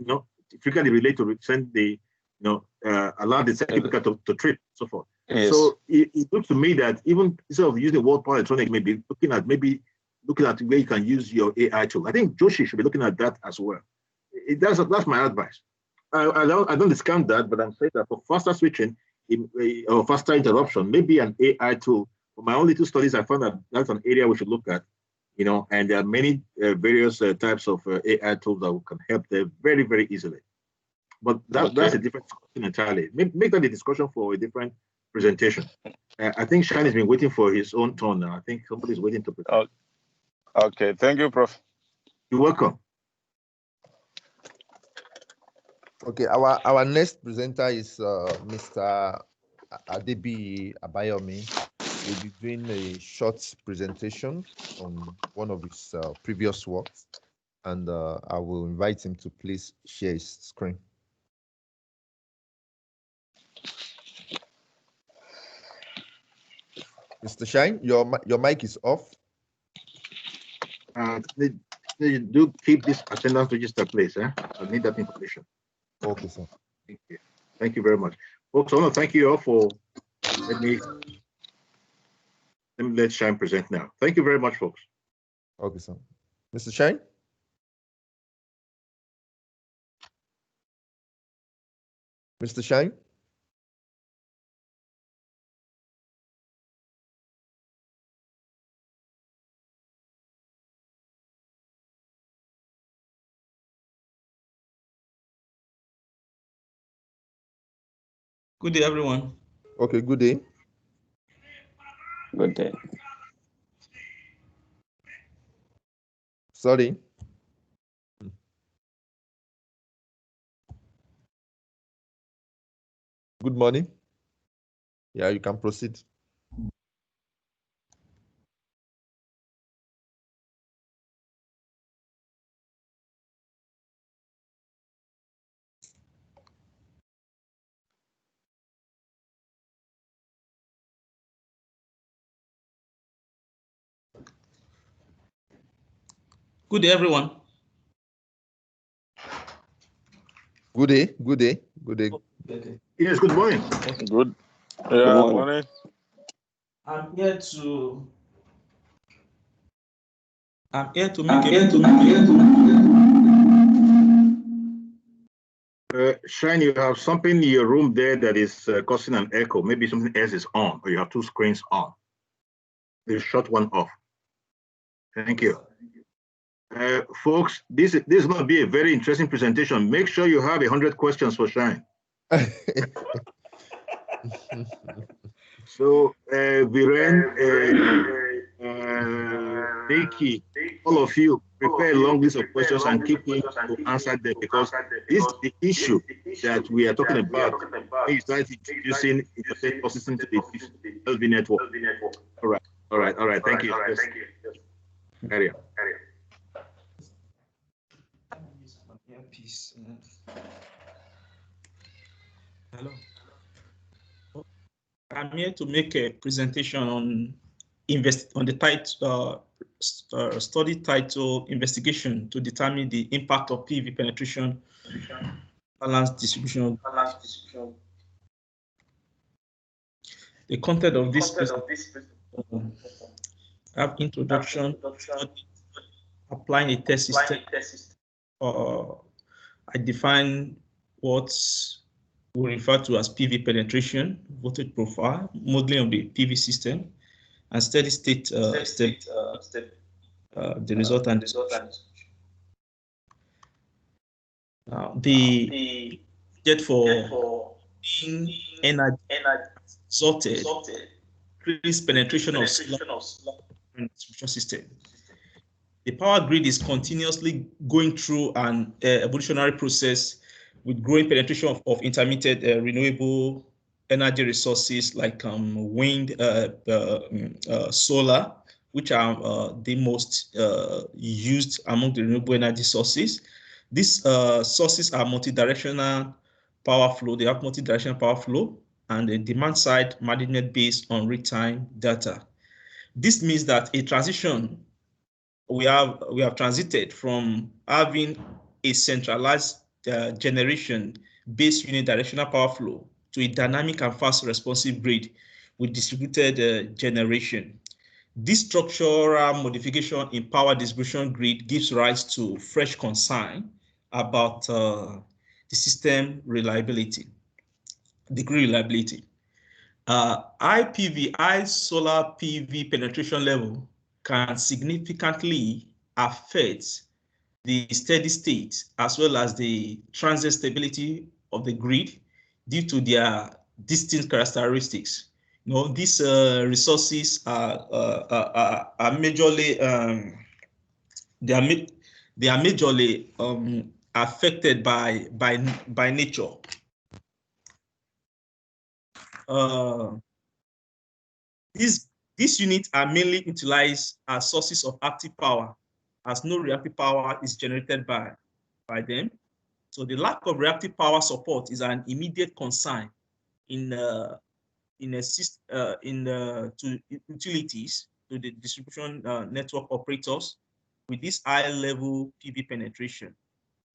trigger the relay to send the, allow the circuit breaker to trip, so forth. Yes. So it looks to me that even instead of using word power electronic, maybe looking at where you can use your AI tool. I think Joshi should be looking at that as well. That's my advice. I don't discount that, but I'm saying that for faster switching or faster interruption, maybe an AI tool. For my own little studies, I found that that's an area we should look at, and there are many various types of AI tools that can help there very, very easily. But that's a different discussion entirely. Make that a discussion for a different presentation. I think Shine has been waiting for his own turn now. I think somebody's waiting to present. Okay, thank you, Prof. You're welcome. Okay, our next presenter is Mr. Adebiyi Abayomi. Will be doing a short presentation on one of his previous works, and I will invite him to please share his screen. Mr. Shine, your mic is off. They do keep this attendance register, please. I need that information. Okay, sir. Thank you. Thank you very much. Folks, I want to thank you all for let me let Shine present now. Thank you very much, folks. Okay, sir. Mr. Shine? Mr. Shine? Good day, everyone. Okay, good day. Good day. Sorry. Good morning. Yeah, you can proceed. Good day, everyone. Good day. Good day. Good day. Okay. Yes, good morning. Good. Yeah, morning. I'm here to Shine, you have something in your room there that is causing an echo. Maybe something else is on, or you have two screens on. Please shut one off. Thank you. Folks, this is going to be a very interesting presentation. Make sure you have 100 questions for Shine. So, Viren, Vicky, all of you, prepare a long list of questions and keep him to answer them, because this is the issue that we are talking about when you start introducing interface processing to the LV network. All right. Thank you. Yes. Carry on. Hello. I'm here to make a presentation on the title study title investigation to determine the impact of PV penetration balanced distribution. The content of this have introduction, applying a test system. I define what we refer to as PV penetration, voltage profile, modeling of the PV system, and steady state the result and the jet for energy sorted increase penetration of distribution system. The power grid is continuously going through an evolutionary process with growing penetration of intermittent renewable energy resources like wind, solar, which are the most used among the renewable energy sources. These sources are multidirectional power flow. They have multidirectional power flow and a demand side management based on real-time data. This means that a transition we have transited from having a centralized generation-based unidirectional power flow to a dynamic and fast responsive grid with distributed generation. This structural modification in power distribution grid gives rise to fresh concern about the system reliability, the grid reliability. High solar PV penetration level can significantly affect the steady state as well as the transient stability of the grid due to their distinct characteristics. You know, these resources are majorly they are majorly affected by nature. These units are mainly utilized as sources of active power, as no reactive power is generated by them. So the lack of reactive power support is an immediate concern to utilities, to the distribution network operators with this high-level PV penetration.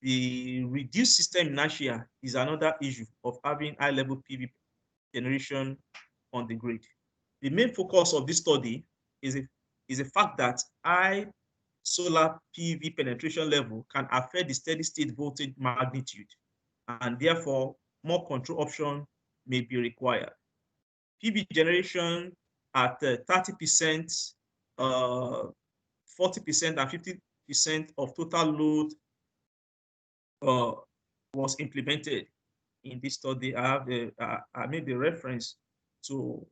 The reduced system inertia is another issue of having high-level PV generation on the grid. The main focus of this study is a fact that high solar PV penetration level can affect the steady state voltage magnitude, and therefore more control option may be required. PV generation at 30%, 40% and 50% of total load was implemented in this study. I made the reference to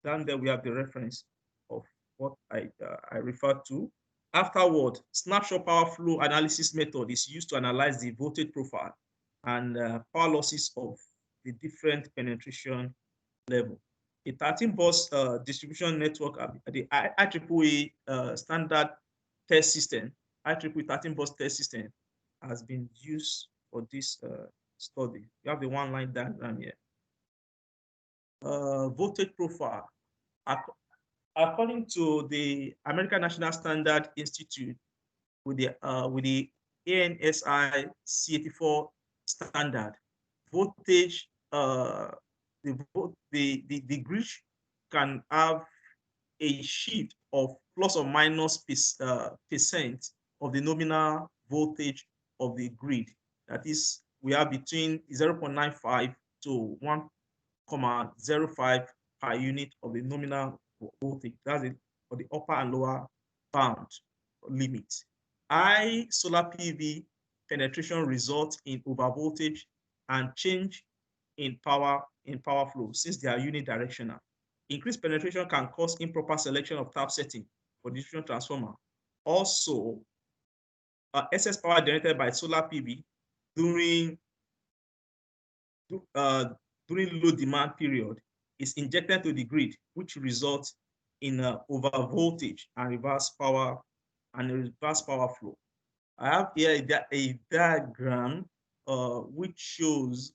down there. We have the reference of what I referred to. Afterward, snapshot power flow analysis method is used to analyze the voltage profile and power losses of the different penetration level. A 13-bus distribution network, the IEEE standard test system, IEEE 13-bus test system has been used for this study. You have the one-line diagram here. Voltage profile. According to the American National Standard Institute with the ANSI C84 standard, voltage, the grid can have a shift of plus or minus percent of the nominal voltage of the grid. That is, we are between 0.95 to 1.05 per unit of the nominal voltage. That's it for the upper and lower bound limit. High solar PV penetration results in overvoltage and change in power flow since they are unidirectional. Increased penetration can cause improper selection of tap setting for distribution transformer. Also, excess power generated by solar PV during low demand period is injected to the grid, which results in overvoltage and reverse power flow. I have here a diagram which shows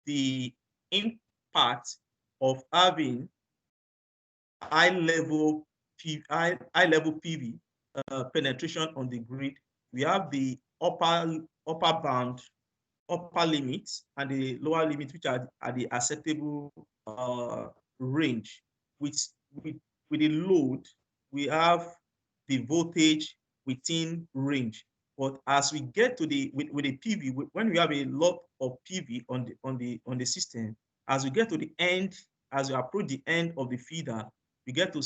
the impact of having high level PV penetration on the grid. We have the upper bound, upper limit, and the lower limit, which are the acceptable range. With the load, we have the voltage within range. But as we get to with the PV, when we have a lot of PV on the system, as we get to the end, as we approach the end of the feeder, we get to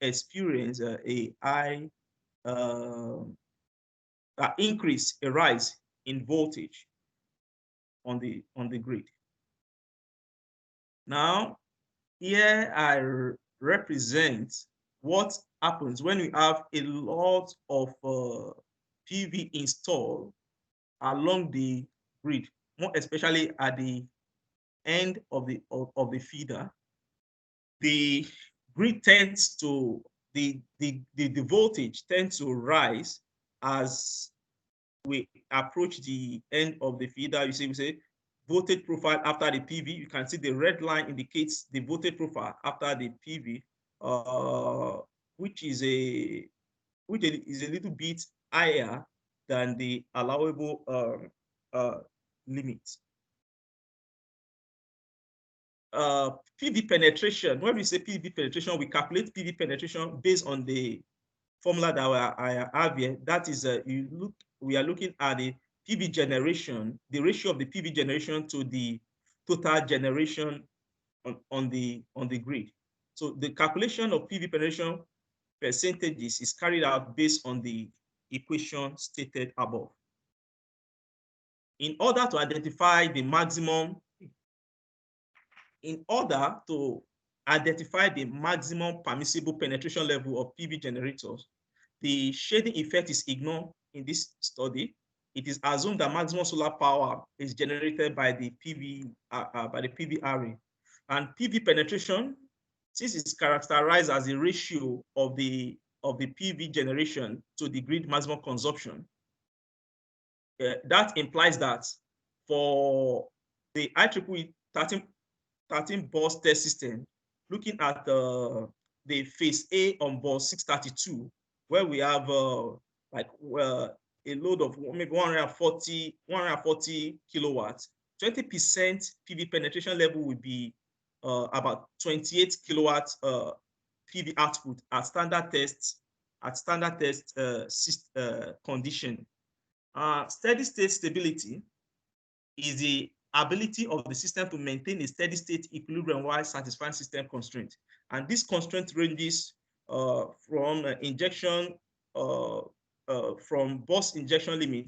experience a high increase, a rise in voltage on the grid. Now, here I represent what happens when we have a lot of PV installed along the grid, more especially at the end of the feeder, the grid tends to, the voltage tends to rise as we approach the end of the feeder. You see, we say voltage profile after the PV. You can see the red line indicates the voltage profile after the PV, which is a little bit higher than the allowable limit. PV penetration. When we say PV penetration, we calculate PV penetration based on the formula that I have here. That is, we are looking at the PV generation, the ratio of the PV generation to the total generation on the grid. So the calculation of PV penetration percentages is carried out based on the equation stated above. In order to identify the maximum permissible penetration level of PV generators, the shading effect is ignored in this study. It is assumed that maximum solar power is generated by the PV array, and PV penetration, since it's characterized as a ratio of the PV generation to the grid maximum consumption, that implies that for the IEEE 13 bus test system, looking at the phase A on bus 632, where we have a load of maybe 140 kilowatts, 20% PV penetration level would be about 28 kilowatts PV output at standard test condition. Steady state stability is the ability of the system to maintain a steady state equilibrium while satisfying system constraints. And this constraint ranges from injection, from bus injection limit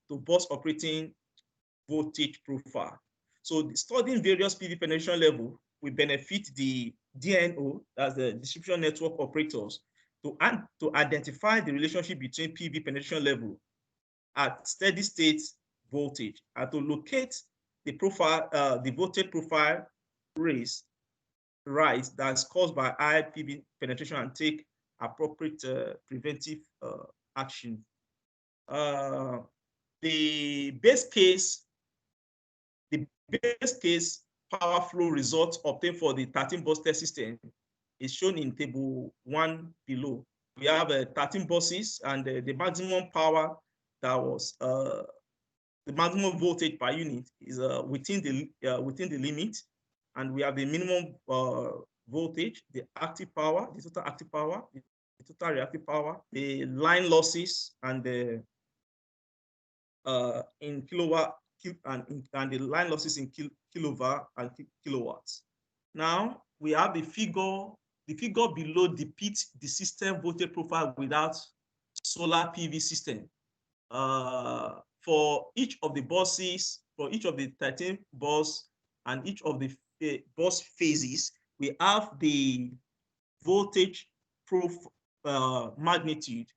to bus operating voltage profile. So studying various PV penetration level will benefit the DNO, that's the distribution network operators, to identify the relationship between PV penetration level at steady state voltage, and to locate the profile, the voltage profile rise that's caused by high PV penetration, and take appropriate preventive action. The base case power flow results obtained for the 13 bus test system is shown in table 1 below. We have 13 buses, and the maximum power that was the maximum voltage per unit is within the limit, and we have the minimum voltage, the active power, the total active power, the total reactive power, the line losses, and the in kilowatt, and the line losses in kilowatt and kilowatts. Now we have the figure. The figure below depicts the system voltage profile without solar PV system. For each of the buses, for each of the 13 bus and each of the bus phases, we have the voltage magnitude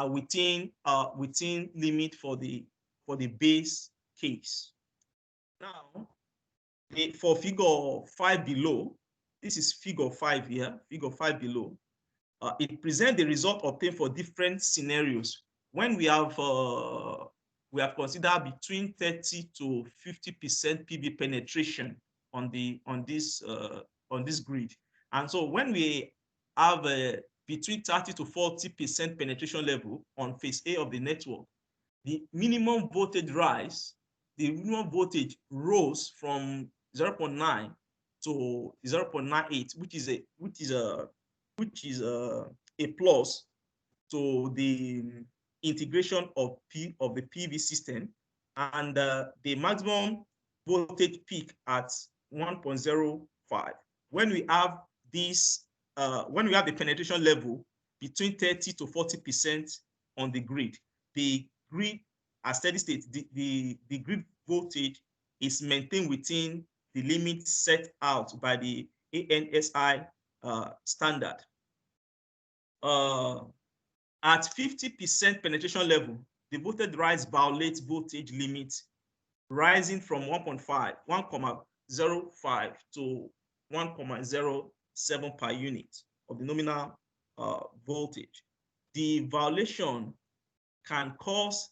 within limit for the base case. Now, for figure 5 below, this is figure 5 here, figure 5 below. It presents the result obtained for different scenarios when we have considered between 30 to 50% PV penetration on this grid. And so when we have between 30 to 40% penetration level on phase A of the network, the minimum voltage rose from 0.9 to 0.98, which is a plus to the integration of the PV system, and the maximum voltage peak at 1.05. When we have this, when we have the penetration level between 30 to 40% on the grid at steady state, the grid voltage is maintained within the limit set out by the ANSI standard. At 50% penetration level, the voltage rise violates voltage limit rising from 1.05 to 1.07 per unit of the nominal voltage. This violation can cause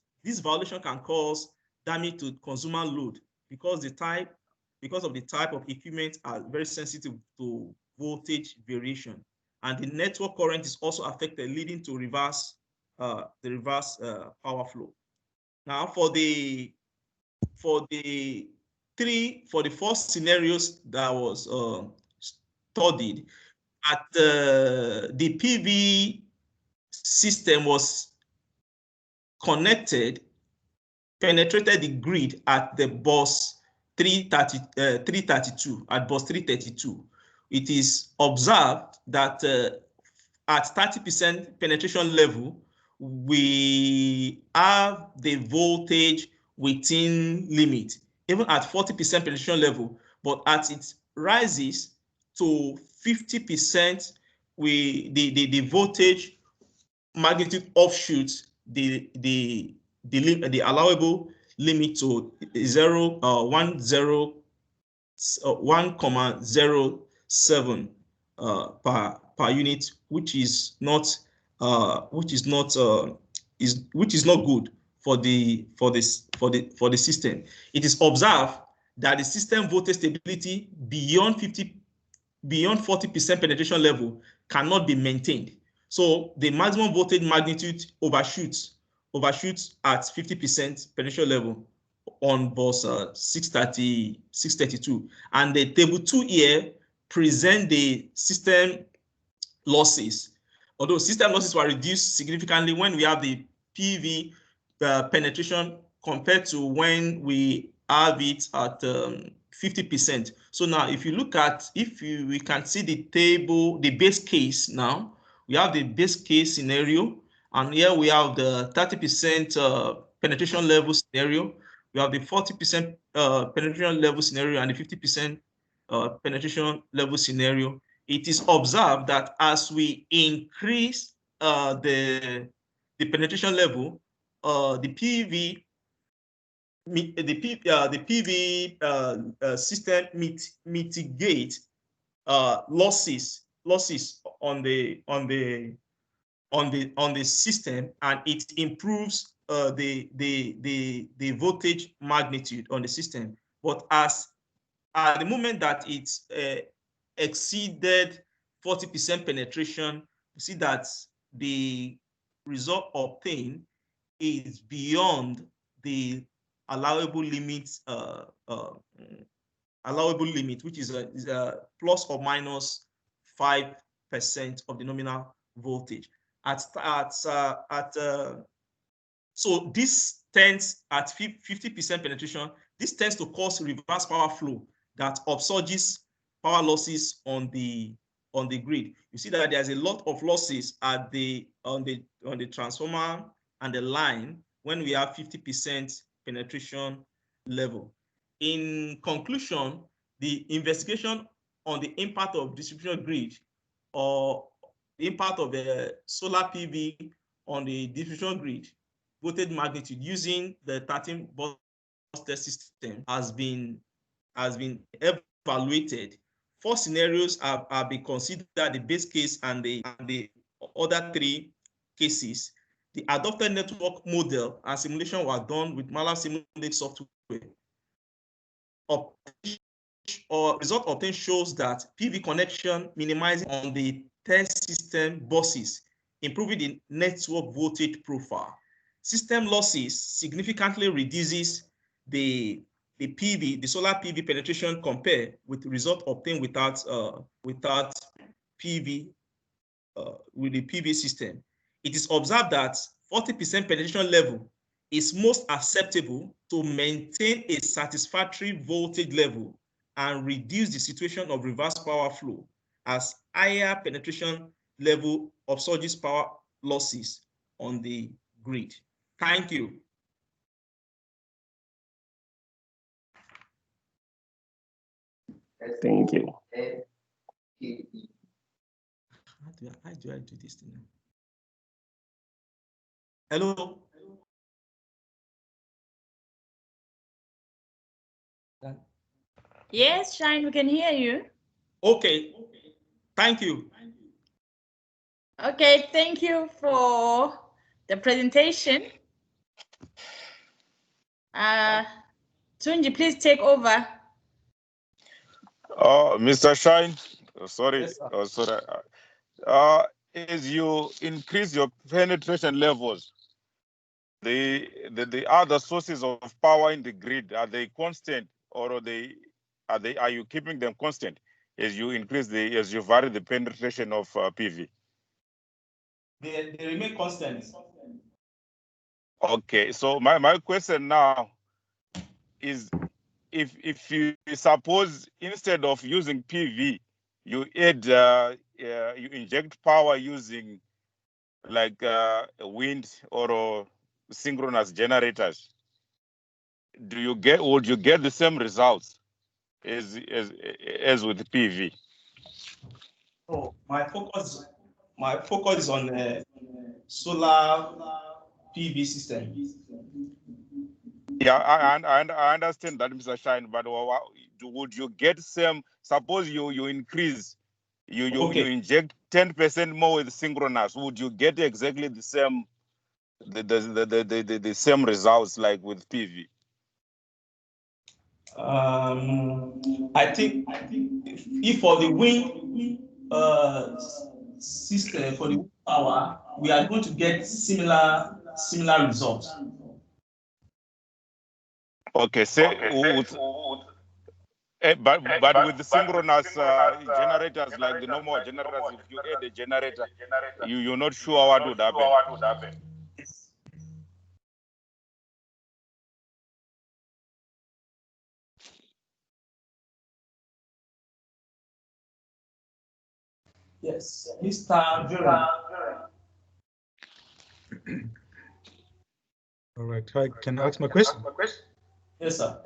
damage to consumer load because of the type of equipment are very sensitive to voltage variation, and the network current is also affected, leading to reverse power flow. Now, for the four scenarios that was studied, at the PV system was connected, penetrated the grid at the bus 332, at bus 332. It is observed that at 30% penetration level, we have the voltage within limit, even at 40% penetration level. But as it rises to 50%, the voltage magnitude offshoots the allowable limit to 1.07 per unit, which is not good for the system. It is observed that the system voltage stability beyond 40% penetration level cannot be maintained. So the maximum voltage magnitude overshoots at 50% penetration level on bus 632. And the table 2 here present the system losses. Although system losses were reduced significantly when we have the PV penetration compared to when we have it at 50%. So now, if you look at, we can see the table, the base case now. We have the base case scenario, and here we have the 30% penetration level scenario. We have the 40% penetration level scenario and the 50% penetration level scenario. It is observed that as we increase the penetration level, the PV system mitigate losses on the system, and it improves the voltage magnitude on the system. But at the moment that it's exceeded 40% penetration, you see that the result obtained is beyond the allowable limit, which is a plus or minus 5% of the nominal voltage. So this tends at 50% penetration. This tends to cause reverse power flow that upsurges power losses on the grid. You see that there's a lot of losses at on the transformer and the line when we have 50% penetration level. In conclusion, the investigation on the impact of distribution grid or the impact of the solar PV on the distribution grid voltage magnitude using the 13-bus test system has been evaluated. 4 scenarios have been considered, the base case and the other 3 cases. The adopted network model and simulation were done with Malanda simulated software. Result obtained shows that PV connection minimizing on the test system buses, improving the network voltage profile. System losses significantly reduces the solar PV penetration compared with the result obtained without PV with the PV system. It is observed that 40% penetration level is most acceptable to maintain a satisfactory voltage level and reduce the situation of reverse power flow, as higher penetration level upsurges power losses on the grid. Thank you. Thank you. How do I do this thing now? Hello? Yes, Shine, we can hear you. Okay, thank you. Okay, thank you for the presentation. Tunji, please take over. Mr. Shine, sorry, Yes, sir. sorry. As you increase your penetration levels, the other sources of power in the grid, are they constant, or are you keeping them constant as you vary the penetration of PV? They remain constant. Okay, so my question now is, if you suppose instead of using PV, you add you inject power using like wind or synchronous generators, would you get the same results as with PV? Oh, my focus is on solar PV system. Yeah, I understand that, Mr. Shine, but would you get same? Suppose you increase, you inject 10% more with synchronous, would you get exactly the same the same results like with PV? I think if for the wind system, for the wind power, we are going to get similar results. Okay, but with the synchronous generators, like the normal generators, if you add a generator, you're not sure what would happen. Yes, Mr. Vera. All right, I can ask my question. Yes, sir.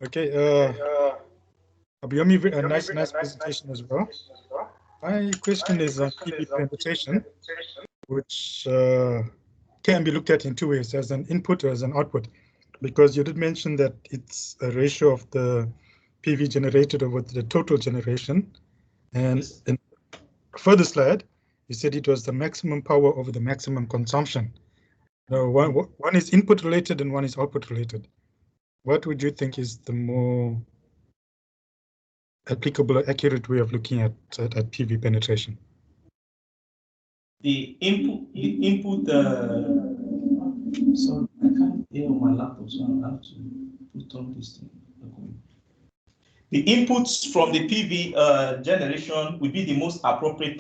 Okay, Abayomi, a nice presentation as well. My question is on PV penetration, which can be looked at in two ways, as an input or as an output, because you did mention that it's a ratio of the PV generated over the total generation. And in a further slide, you said it was the maximum power over the maximum consumption. Now, one is input related and one is output related. What would you think is the more applicable or accurate way of looking at PV penetration? The input. Sorry, I can't hear on my laptop, so I have to put on this thing. The inputs from the PV generation will be the most appropriate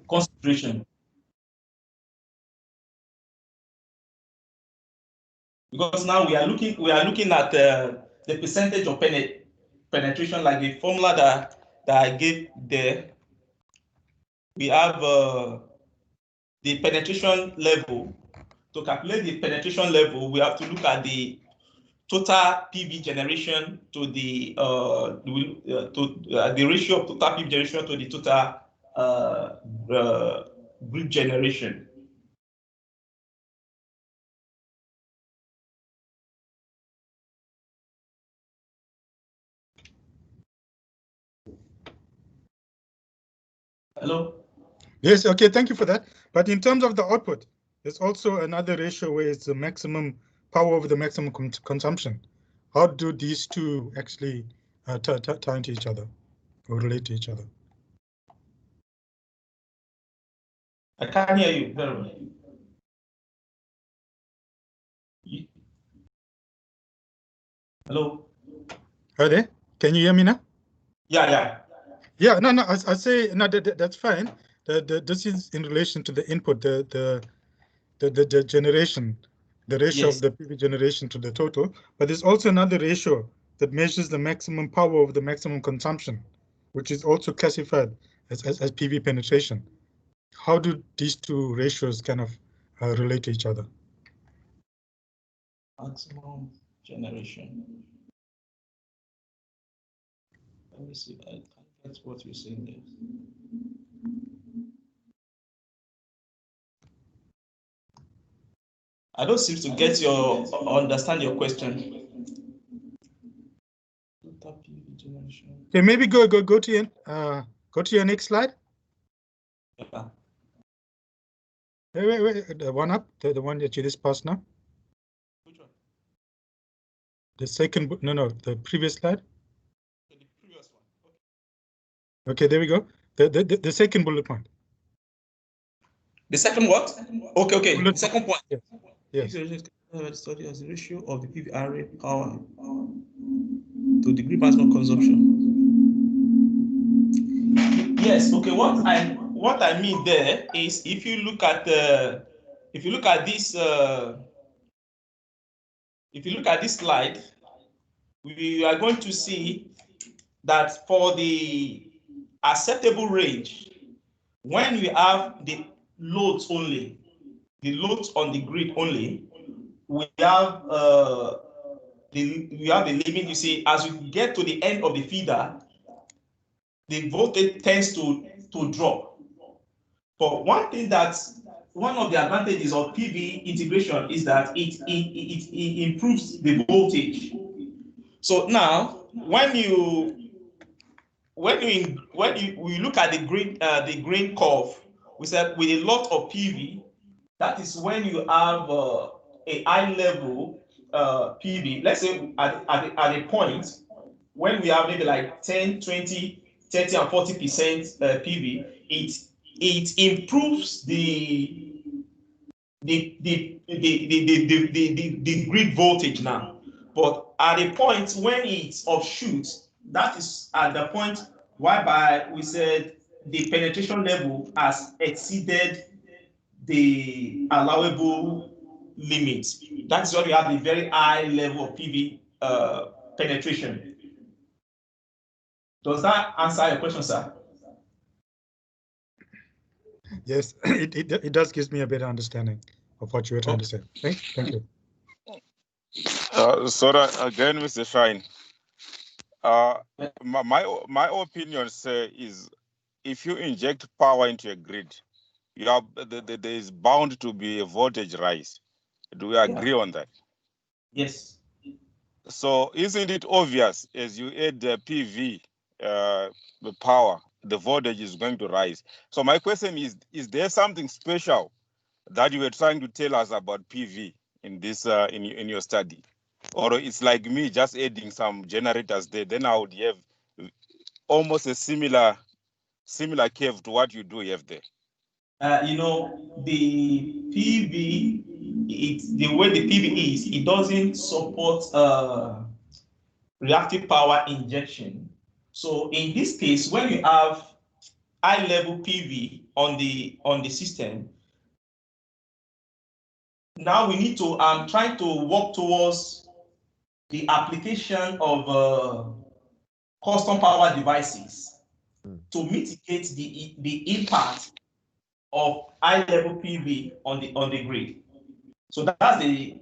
consideration, because now we are looking at the percentage of penetration, like the formula that I gave there. We have the penetration level. To calculate the penetration level, we have to look at the total PV generation to the the ratio of total PV generation to the total grid generation. Hello? Yes, okay, thank you for that. But in terms of the output, there's also another ratio where it's the maximum power over the maximum consumption. How do these two actually tie into each other or relate to each other? I can't hear you very well. Hello? Are they? Can you hear me now? Yeah. Yeah, no, I say, no, that's fine. This is in relation to the input, the generation, the ratio of the PV generation to the total. But there's also another ratio that measures the maximum power over the maximum consumption, which is also classified as PV penetration. How do these two ratios kind of relate to each other? Maximum generation. Let me see. I can't get what you're saying there. I don't seem to get understand your question. Okay, maybe go to your next slide. Yeah. Wait, the one up, the one that you just passed now. Which one? The second, no, the previous slide. Okay, the previous one. Okay. Okay, there we go. The second bullet point. The second what? Okay. Bullet The second point. Yes. Yes. Study as the ratio of the PV array power to degree maximum consumption. Yes. Okay. What I mean there is if you look at this slide, we are going to see that for the acceptable range, when we have the loads only, the loads on the grid only, we have the limit. You see, as we get to the end of the feeder, the voltage tends to drop. But one of the advantages of PV integration is that it improves the voltage. So now, when we look at the green curve, we said with a lot of PV, that is when you have a high level PV. Let's say at a point when we have maybe like 10, 20, 30, and 40% PV, it improves the grid voltage now. But at a point when it offshoots, that is at the point whereby we said the penetration level has exceeded the allowable limit. That's when we have a very high level of PV penetration. Does that answer your question, sir? Yes, it does give me a better understanding of what you were trying to say. Thank you. Sorry again, Mr. Shine. My opinion, sir, is if you inject power into a grid, there is bound to be a voltage rise. Do we agree on that? Yes. So isn't it obvious as you add the PV, the power, the voltage is going to rise? So my question is there something special that you were trying to tell us about PV in this in your study? Or it's like me just adding some generators there, then I would have almost a similar curve to what you do have there. The PV, the way the PV is, it doesn't support reactive power injection. So in this case, when you have high level PV on the system, now we need to try to work towards the application of custom power devices to mitigate the impact of high level PV on the grid. So that's the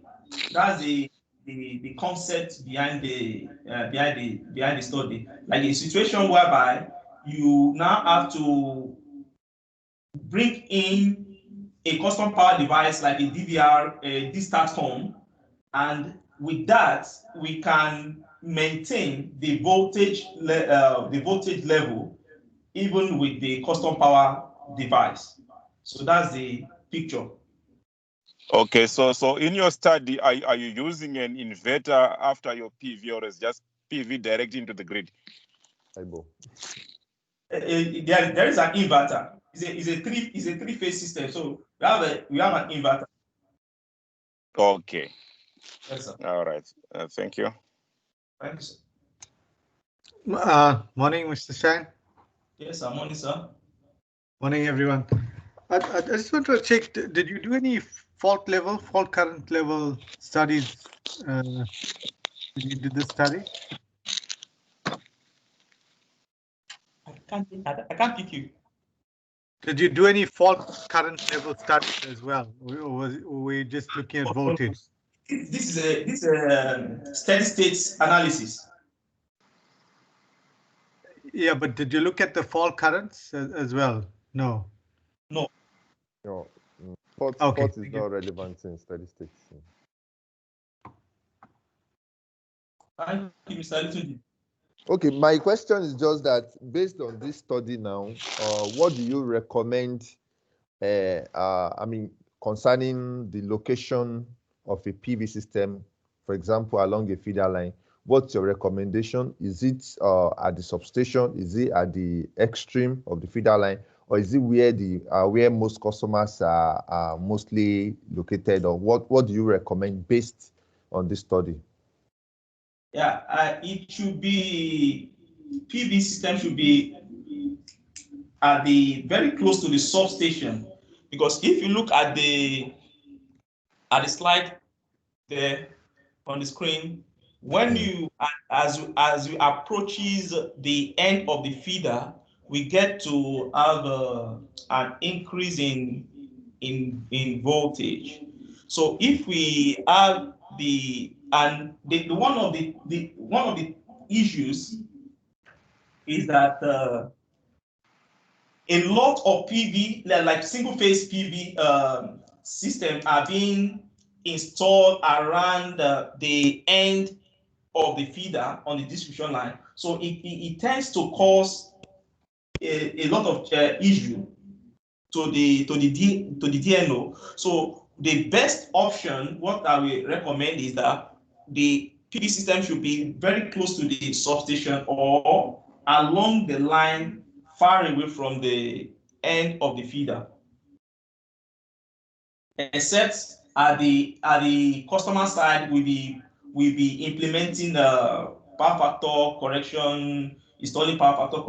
concept behind the study. Like a situation whereby you now have to bring in a custom power device like a DVR, a D-STATCOM, and with that we can maintain the voltage level even with the custom power device. So that's the picture. Okay, so in your study, are you using an inverter after your PV, or is just PV direct into the grid? There is an inverter. It's a three-phase system. So we have an inverter. Okay. Yes, sir. All right. Thank you. Thank you, sir. Morning, Mr. Shine. Yes, sir. Morning, sir. Morning, everyone. I just want to check, did you do any fault current level studies when you did this study? I can't pick you. Did you do any fault current level studies as well, or were you just looking at voltage? This is a steady state analysis. Yeah, but did you look at the fault currents as well? No. No. No. Fault is not relevant in steady state. Thank you, Mr. Litudi. Okay, my question is just that based on this study now, what do you recommend, I mean, concerning the location of a PV system, for example, along a feeder line? What's your recommendation? Is it at the substation? Is it at the extreme of the feeder line? Or is it where where most customers are mostly located? Or what do you recommend based on this study? Yeah, it should be, PV system should be at the very close to the substation, because if you look at the slide there on the screen, when you as you approaches the end of the feeder, we get to have an increase in voltage. So if we have one of the issues is that a lot of PV, like single phase PV system, are being installed around the end of the feeder on the distribution line. So it tends to cause a lot of issue to the DNO. So the best option, what I will recommend, is that the PV system should be very close to the substation or along the line, far away from the end of the feeder, except at the customer side, we'll be implementing power factor correction, installing power factor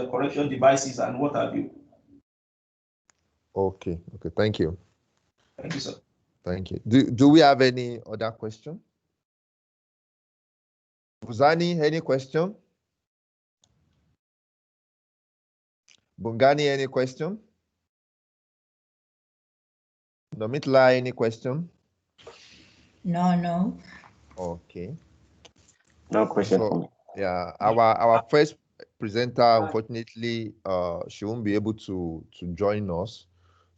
correction devices, and what have you. Okay, thank you. Thank you, sir. Thank you. Do we have any other question? Buzani, any question? Bungani, any question? Domitla, any question? No. Okay. No question So, for me. yeah, our first presenter, unfortunately, she won't be able to join us.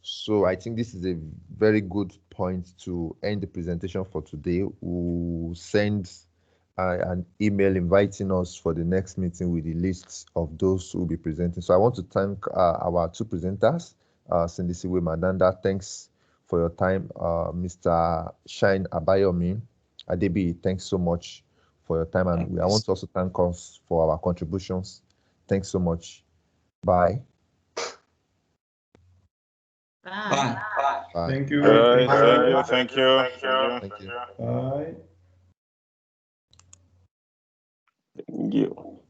So I think this is a very good point to end the presentation for today. We'll send an email inviting us for the next meeting with the lists of those who will be presenting. So I want to thank our two presenters, Sindisiwe, Malanda. Thanks for your time. Mr. Shine Abayomi, Adebiyi, thanks so much for your time. And I want to also thank us for our contributions. Thanks so much. Bye. Bye. Bye. Thank you. Thank you. Thank you. Bye. Thank you.